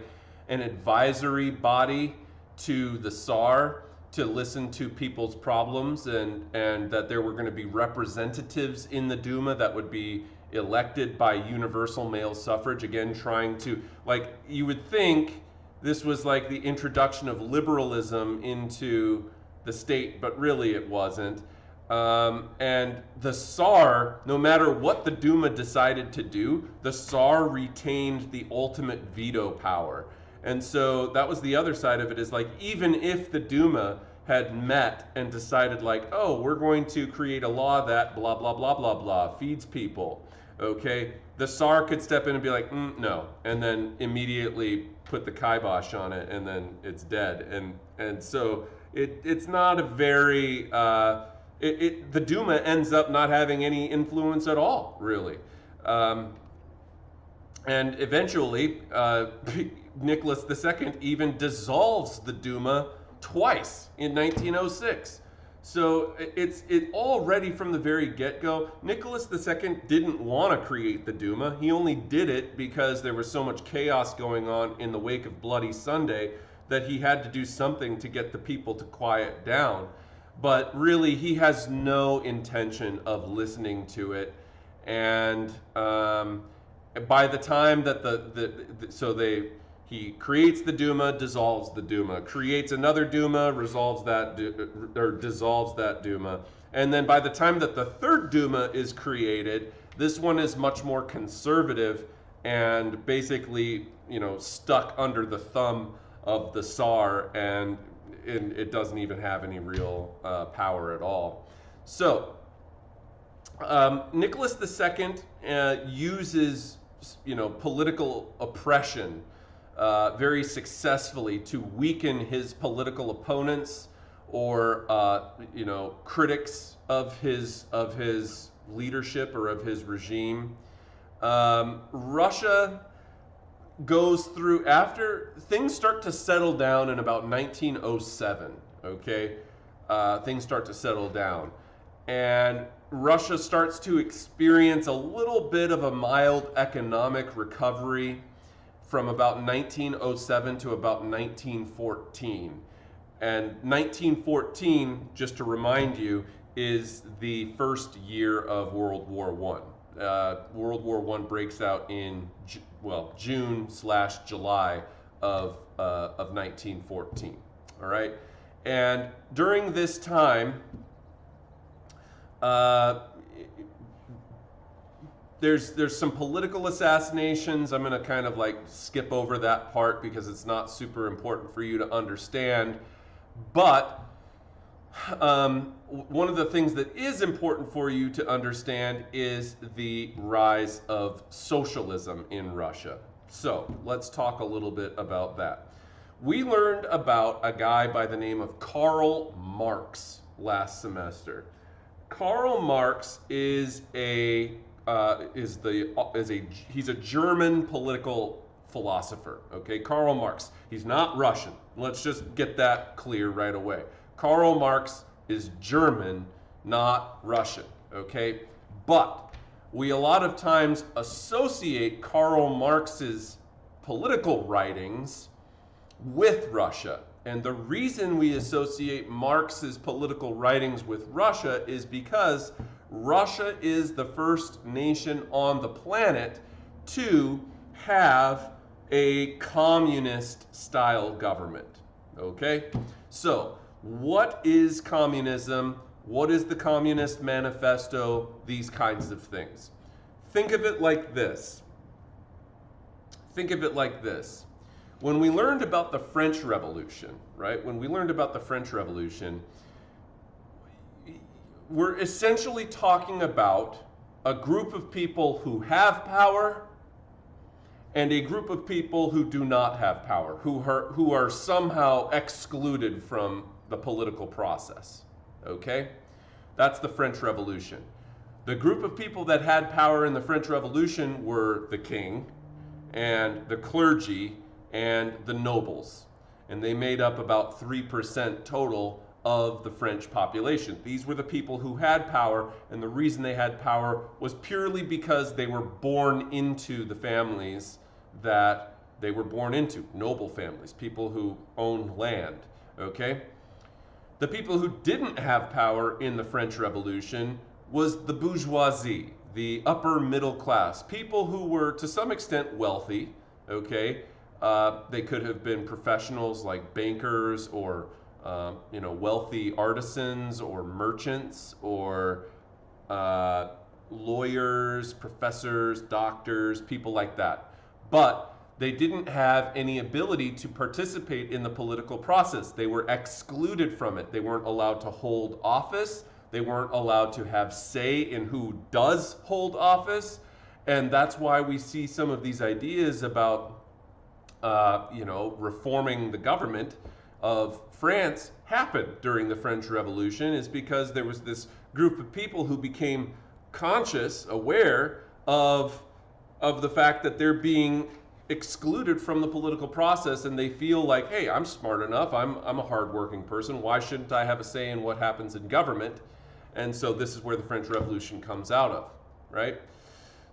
an advisory body to the Tsar, to listen to people's problems, and that there were going to be representatives in the Duma that would be elected by universal male suffrage, again trying to, like, you would think this was like the introduction of liberalism into the state, but really it wasn't. And the Tsar, no matter what the Duma decided to do, the Tsar retained the ultimate veto power. And so that was the other side of it, is like, even if the Duma had met and decided like, oh, we're going to create a law that blah, blah, blah, blah, blah, feeds people, okay, the Tsar could step in and be like, no, and then immediately put the kibosh on it, and then it's dead. And so it's not a very, the Duma ends up not having any influence at all, really. And eventually, Nicholas II even dissolves the Duma twice in 1906. So it already from the very get-go, Nicholas II didn't want to create the Duma. He only did it because there was so much chaos going on in the wake of Bloody Sunday that he had to do something to get the people to quiet down. But really, he has no intention of listening to it. And by the time that he creates the Duma, dissolves the Duma, creates another Duma, dissolves that Duma, and then by the time that the third Duma is created, this one is much more conservative and basically, stuck under the thumb of the Tsar, and it doesn't even have any real power at all. So Nicholas II uses political oppression very successfully to weaken his political opponents or critics of his leadership or of his regime. Russia goes through, after things start to settle down in about 1907, okay? Things start to settle down. And Russia starts to experience a little bit of a mild economic recovery from about 1907 to about 1914. And 1914, just to remind you, is the first year of World War I. World War I breaks out in June/July of 1914. All right, and during this time, there's some political assassinations. I'm going to kind of like skip over that part because it's not super important for you to understand. But one of the things that is important for you to understand is the rise of socialism in Russia. So let's talk a little bit about that. We learned about a guy by the name of Karl Marx last semester. Karl Marx is he's a German political philosopher. Okay, Karl Marx. He's not Russian. Let's just get that clear right away. Karl Marx is German, not Russian. Okay, but we a lot of times associate Karl Marx's political writings with Russia. And the reason we associate Marx's political writings with Russia is because Russia is the first nation on the planet to have a communist style government. Okay? So, what is communism? What is the Communist Manifesto? These kinds of things. Think of it like this. Think of it like this. When we learned about the French Revolution, right? When we learned about the French Revolution, we're essentially talking about a group of people who have power and a group of people who do not have power, who are somehow excluded from the political process, okay? That's the French Revolution. The group of people that had power in the French Revolution were the king and the clergy and the nobles, and they made up about 3% total of the French population. These were the people who had power, and the reason they had power was purely because they were born into the families that they were born into, noble families, people who owned land, okay? The people who didn't have power in the French Revolution was the bourgeoisie, the upper middle class, people who were to some extent wealthy, okay? They could have been professionals like bankers or wealthy artisans or merchants or lawyers, professors, doctors, people like that. But they didn't have any ability to participate in the political process. They were excluded from it. They weren't allowed to hold office. They weren't allowed to have say in who does hold office. And that's why we see some of these ideas about reforming the government of France happen during the French Revolution, is because there was this group of people who became conscious, aware of the fact that they're being excluded from the political process, and they feel like, hey, I'm smart enough, I'm a hardworking person, why shouldn't I have a say in what happens in government? And so this is where the French Revolution comes out of, right?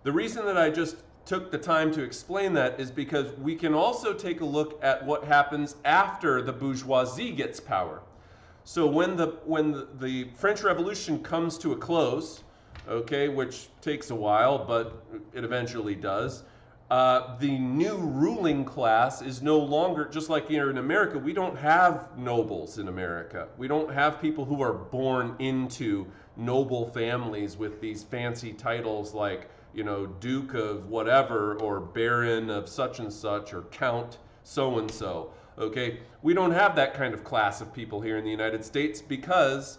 The reason that I just took the time to explain that is because we can also take a look at what happens after the bourgeoisie gets power. So when the French Revolution comes to a close, okay, which takes a while, but it eventually does, the new ruling class is no longer, just like here in America, we don't have nobles in America. We don't have people who are born into noble families with these fancy titles like, you know, Duke of whatever, or Baron of such and such, or Count so and so. Okay, we don't have that kind of class of people here in the United States, because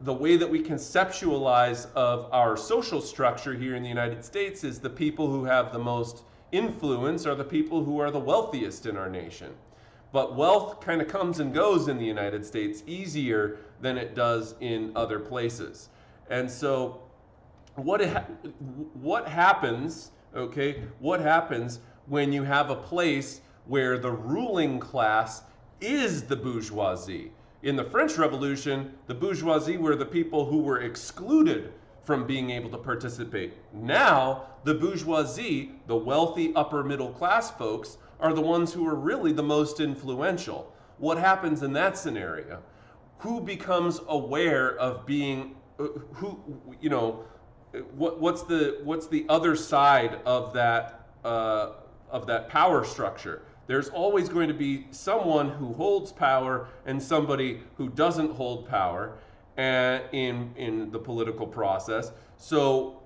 the way that we conceptualize of our social structure here in the United States is the people who have the most influence are the people who are the wealthiest in our nation. But wealth kind of comes and goes in the United States easier than it does in other places. And so what happens, okay, what happens when you have a place where the ruling class is the bourgeoisie? In the French Revolution, the bourgeoisie were the people who were excluded from being able to participate. Now, the bourgeoisie, the wealthy upper middle class folks, are the ones who are really the most influential. What happens in that scenario? Who becomes aware of being, who, you know, what's the other side of that power structure? There's always going to be someone who holds power and somebody who doesn't hold power in the political process. So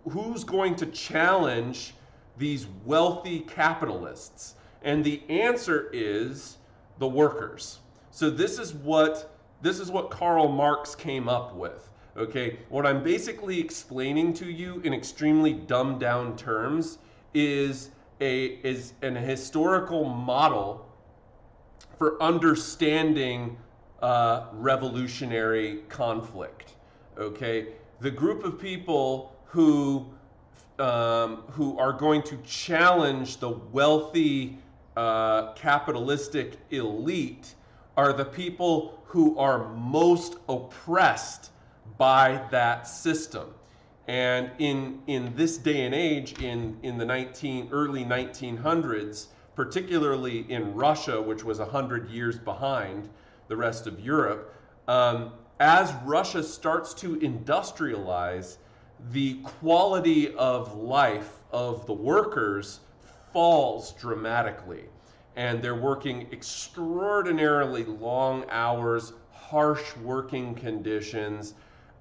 who's going to challenge these wealthy capitalists? And the answer is the workers. So this is what Karl Marx came up with. Okay, what I'm basically explaining to you in extremely dumbed down terms is an historical model for understanding revolutionary conflict. Okay, the group of people who are going to challenge the wealthy capitalistic elite are the people who are most oppressed by that system. And in this day and age, in the early 1900s, particularly in Russia, which was 100 years behind the rest of Europe, as Russia starts to industrialize, the quality of life of the workers falls dramatically. And they're working extraordinarily long hours, harsh working conditions,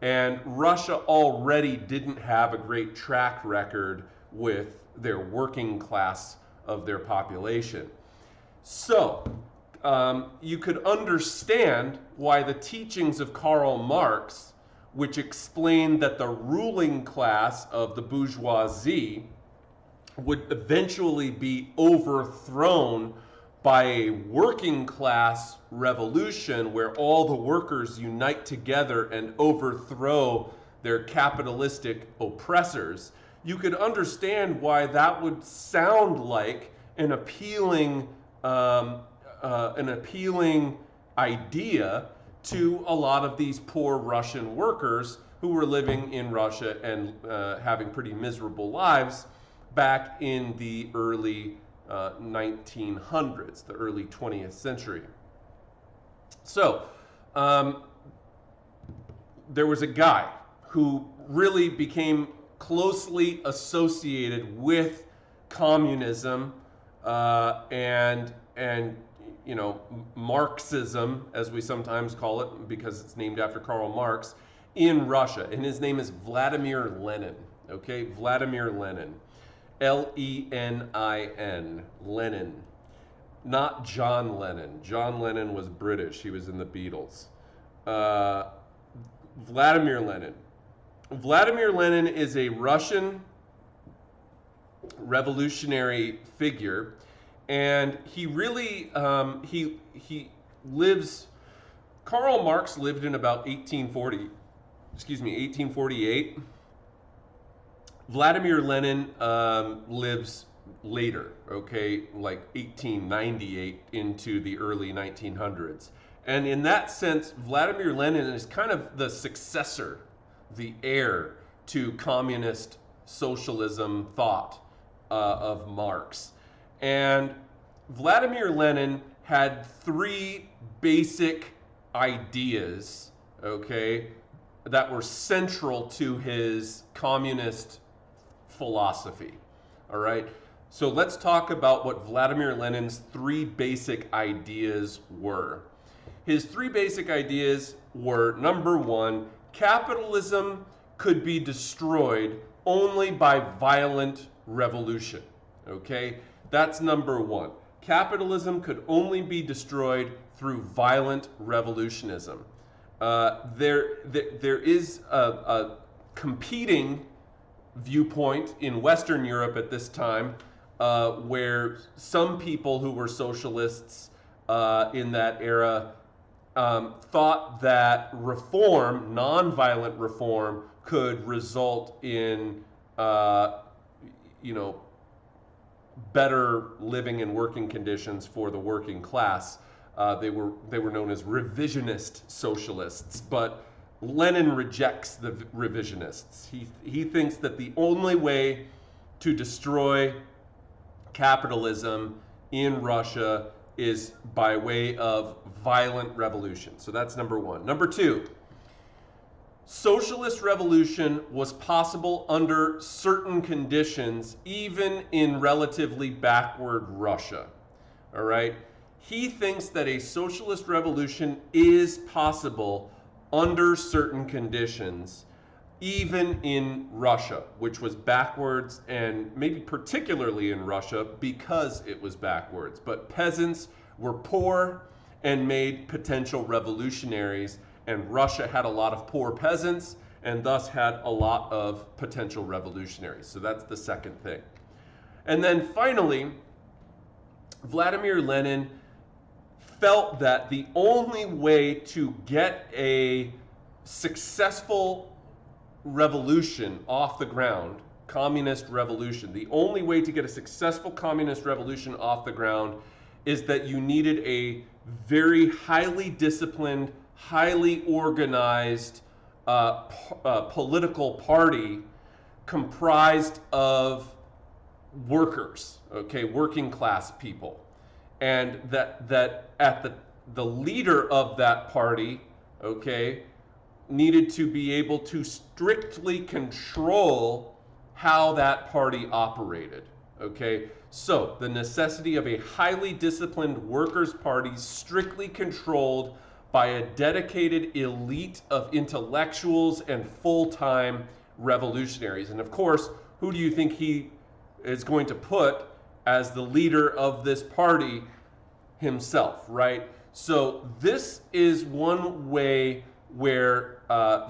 and Russia already didn't have a great track record with their working class of their population. So you could understand why the teachings of Karl Marx, which explained that the ruling class of the bourgeoisie would eventually be overthrown by a working class revolution where all the workers unite together and overthrow their capitalistic oppressors, you could understand why that would sound like an appealing idea to a lot of these poor Russian workers who were living in Russia and having pretty miserable lives back in the early 1900s, the early 20th century. So there was a guy who really became closely associated with communism and you know, Marxism, as we sometimes call it, because it's named after Karl Marx, in Russia, and his name is Vladimir Lenin. Okay, Vladimir Lenin. L-E-N-I-N, Lenin. Not John Lennon. John Lennon was British. He was in the Beatles. Vladimir Lenin. Vladimir Lenin is a Russian revolutionary figure, and he really, he lives, Karl Marx lived in about 1848. Vladimir Lenin lives later, okay, like 1898 into the early 1900s. And in that sense, Vladimir Lenin is kind of the successor, the heir to communist socialism thought of Marx. And Vladimir Lenin had three basic ideas, okay, that were central to his communist philosophy. All right. So let's talk about what Vladimir Lenin's three basic ideas were. His three basic ideas were, number one, capitalism could be destroyed only by violent revolution. Okay? That's number one. Capitalism could only be destroyed through violent revolutionism. There is a competing viewpoint in Western Europe at this time, where some people who were socialists in that era thought that reform, nonviolent reform, could result in better living and working conditions for the working class. They were known as revisionist socialists, but Lenin rejects the revisionists. He thinks that the only way to destroy capitalism in Russia is by way of violent revolution. So that's number one. Number two, socialist revolution was possible under certain conditions, even in relatively backward Russia. All right? He thinks that a socialist revolution is possible under certain conditions, even in Russia, which was backwards, and maybe particularly in Russia because it was backwards. But peasants were poor and made potential revolutionaries, and Russia had a lot of poor peasants and thus had a lot of potential revolutionaries. So that's the second thing. And then finally, Vladimir Lenin felt that the only way to get a successful revolution off the ground, communist revolution, the only way to get a successful communist revolution off the ground is that you needed a very highly disciplined, highly organized political party comprised of workers, okay, working class people. And that at the leader of that party, okay, needed to be able to strictly control how that party operated, okay? So the necessity of a highly disciplined workers' party strictly controlled by a dedicated elite of intellectuals and full-time revolutionaries. And of course, who do you think he is going to put as the leader of this party? Himself, right? So this is one way where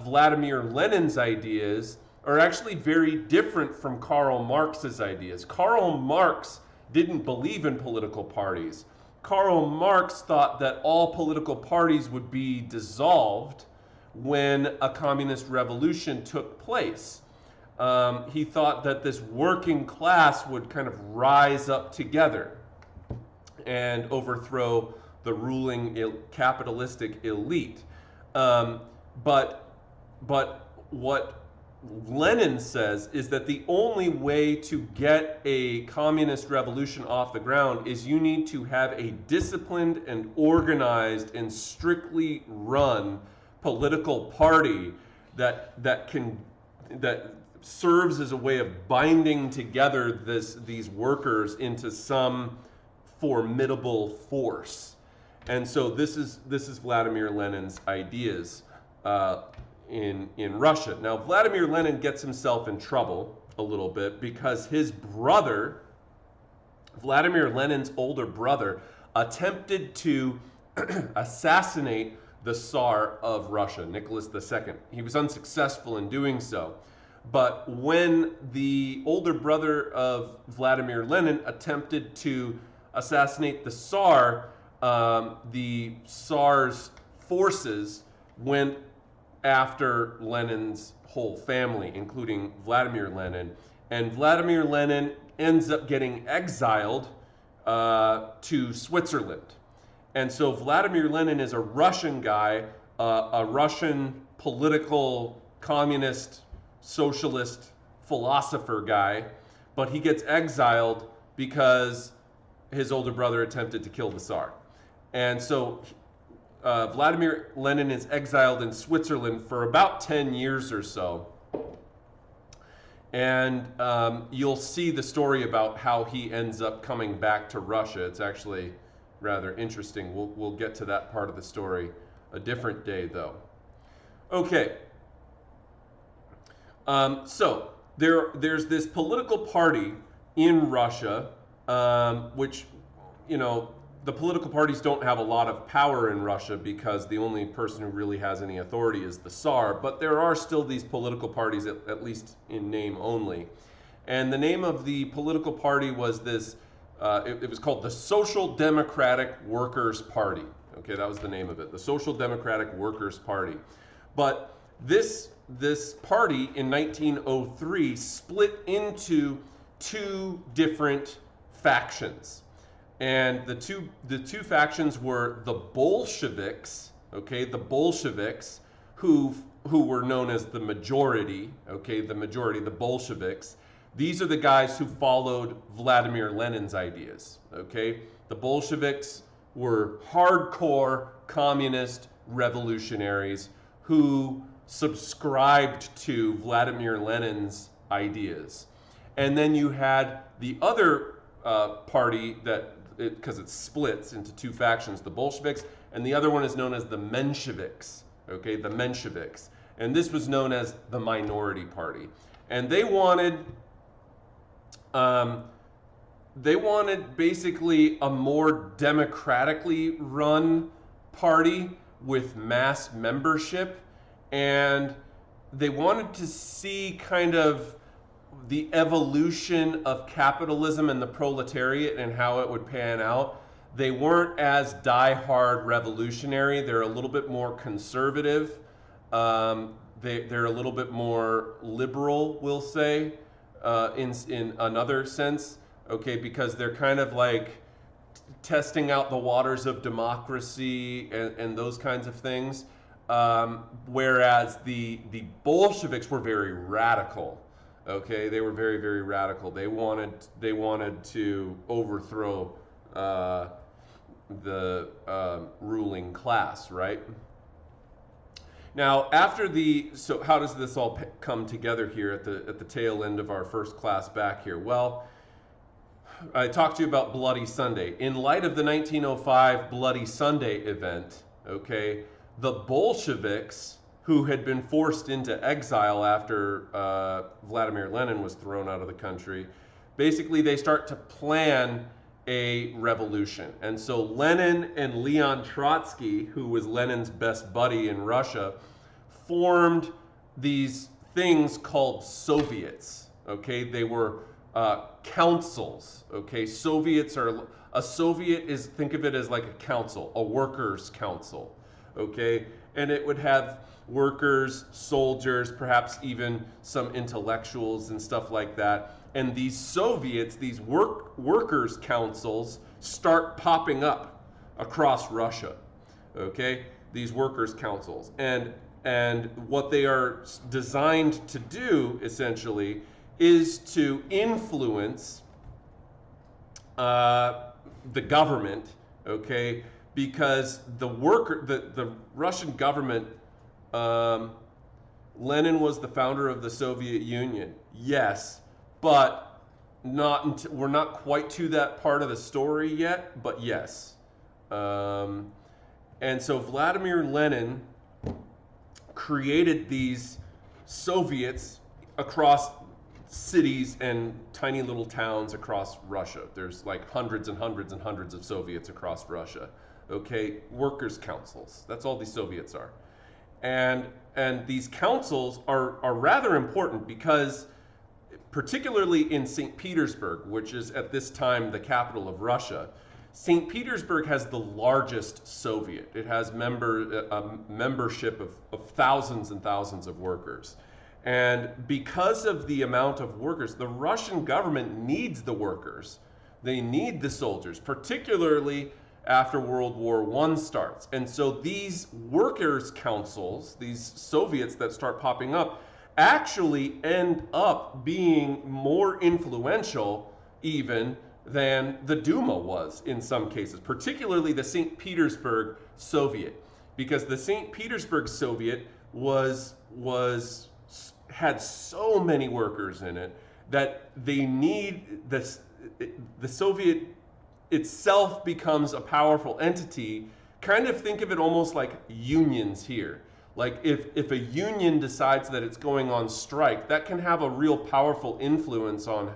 Vladimir Lenin's ideas are actually very different from Karl Marx's ideas. Karl Marx didn't believe in political parties. Karl Marx thought that all political parties would be dissolved when a communist revolution took place. He thought that this working class would kind of rise up together and overthrow the ruling capitalistic elite. But what Lenin says is that the only way to get a communist revolution off the ground is you need to have a disciplined and organized and strictly run political party that serves as a way of binding together these workers into some formidable force. And so this is Vladimir Lenin's ideas in Russia. Now Vladimir Lenin gets himself in trouble a little bit because his brother, Vladimir Lenin's older brother, attempted to assassinate the Tsar of Russia, Nicholas II. He was unsuccessful in doing so. But when the older brother of Vladimir Lenin attempted to assassinate the Tsar, the Tsar's forces went after Lenin's whole family, including Vladimir Lenin. And Vladimir Lenin ends up getting exiled to Switzerland. And so Vladimir Lenin is a Russian guy, a Russian political, communist, socialist philosopher guy, but he gets exiled because his older brother attempted to kill the Tsar. And so Vladimir Lenin is exiled in Switzerland for about 10 years or so. And you'll see the story about how he ends up coming back to Russia. It's actually rather interesting. We'll get to that part of the story a different day, though. Okay. So there's this political party in Russia, which, you know, the political parties don't have a lot of power in Russia because the only person who really has any authority is the Tsar, but there are still these political parties, at least in name only. And the name of the political party was this, it was called the Social Democratic Workers' Party. Okay, that was the name of it, the Social Democratic Workers' Party. But this party in 1903 split into two different factions. And the two factions were the Bolsheviks, okay, the Bolsheviks, who were known as the majority, okay, the majority, the Bolsheviks. These are the guys who followed Vladimir Lenin's ideas, okay? The Bolsheviks were hardcore communist revolutionaries who subscribed to Vladimir Lenin's ideas. And then you had the other party that, because it splits into two factions, the Bolsheviks, and the other one is known as the Mensheviks, okay, the Mensheviks. And this was known as the minority party. And they wanted basically a more democratically run party with mass membership, and they wanted to see kind of the evolution of capitalism and the proletariat and how it would pan out. They weren't as die-hard revolutionary. They're a little bit more conservative. They're a little bit more liberal, we'll say, in another sense, okay, because they're kind of like testing out the waters of democracy and those kinds of things. Whereas the Bolsheviks were very radical. Okay, they were very, very radical. They wanted to overthrow the ruling class, right? Now, so how does this all come together here at the tail end of our first class back here? Well, I talked to you about Bloody Sunday. In light of the 1905 Bloody Sunday event, okay, the Bolsheviks, who had been forced into exile after Vladimir Lenin was thrown out of the country, basically they start to plan a revolution. And so Lenin and Leon Trotsky, who was Lenin's best buddy in Russia, formed these things called Soviets. Okay, they were councils. Okay, a Soviet is, think of it as like a council, a workers' council. Okay, and it would have workers, soldiers, perhaps even some intellectuals and stuff like that. And these Soviets, these workers' councils, start popping up across Russia. Okay, these workers' councils, and what they are designed to do essentially is to influence the government. Okay, because the Russian government. Lenin was the founder of the Soviet Union, yes, but we're not quite to that part of the story yet, but yes. And so Vladimir Lenin created these Soviets across cities and tiny little towns across Russia. There's like hundreds and hundreds and hundreds of Soviets across Russia. Okay, workers' councils. That's all these Soviets are. And these councils are rather important because, particularly in St. Petersburg, which is at this time the capital of Russia, St. Petersburg has the largest Soviet. It has membership of thousands and thousands of workers. And because of the amount of workers, the Russian government needs the workers. They need the soldiers, particularly after World War I starts. And so these workers' councils, these Soviets that start popping up, actually end up being more influential even than the Duma was in some cases, particularly the St. Petersburg Soviet, because the St. Petersburg Soviet had so many workers in it that they need this. The Soviet itself becomes a powerful entity. Kind of think of it almost like unions here. Like if a union decides that it's going on strike, that can have a real powerful influence on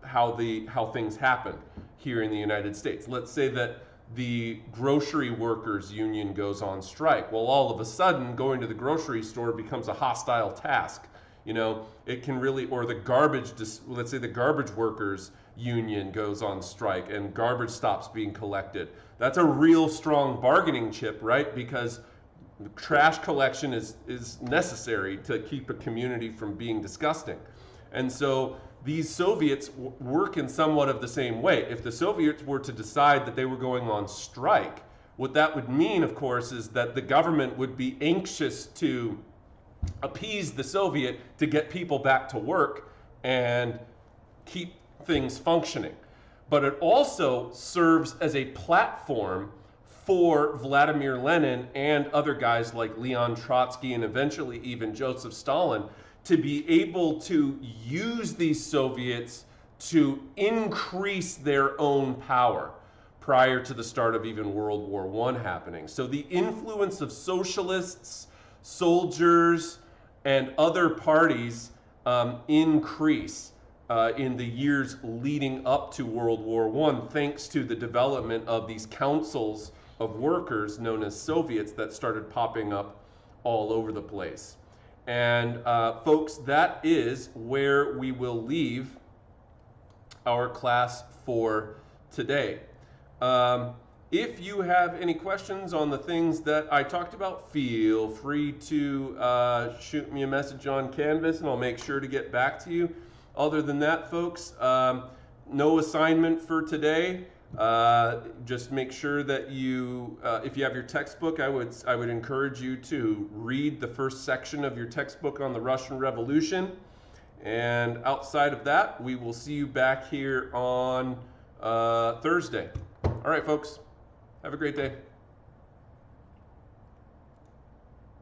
how things happen here in the United States. Let's say that the grocery workers union goes on strike. Well, all of a sudden, going to the grocery store becomes a hostile task. You know, it can really, or the let's say the garbage workers union goes on strike and garbage stops being collected. That's a real strong bargaining chip, right? Because trash collection is necessary to keep a community from being disgusting. And so these Soviets work in somewhat of the same way. If the Soviets were to decide that they were going on strike, what that would mean, of course, is that the government would be anxious to appease the Soviet to get people back to work and keep things functioning. But it also serves as a platform for Vladimir Lenin and other guys like Leon Trotsky and eventually even Joseph Stalin to be able to use these Soviets to increase their own power prior to the start of even World War I happening. So the influence of socialists, soldiers, and other parties increase in the years leading up to World War I, thanks to the development of these councils of workers known as Soviets that started popping up all over the place. And folks, that is where we will leave our class for today. If you have any questions on the things that I talked about, feel free to shoot me a message on Canvas and I'll make sure to get back to you. Other than that, folks, no assignment for today. Just make sure that you, if you have your textbook, I would encourage you to read the first section of your textbook on the Russian Revolution. And outside of that, we will see you back here on Thursday. All right, folks, have a great day.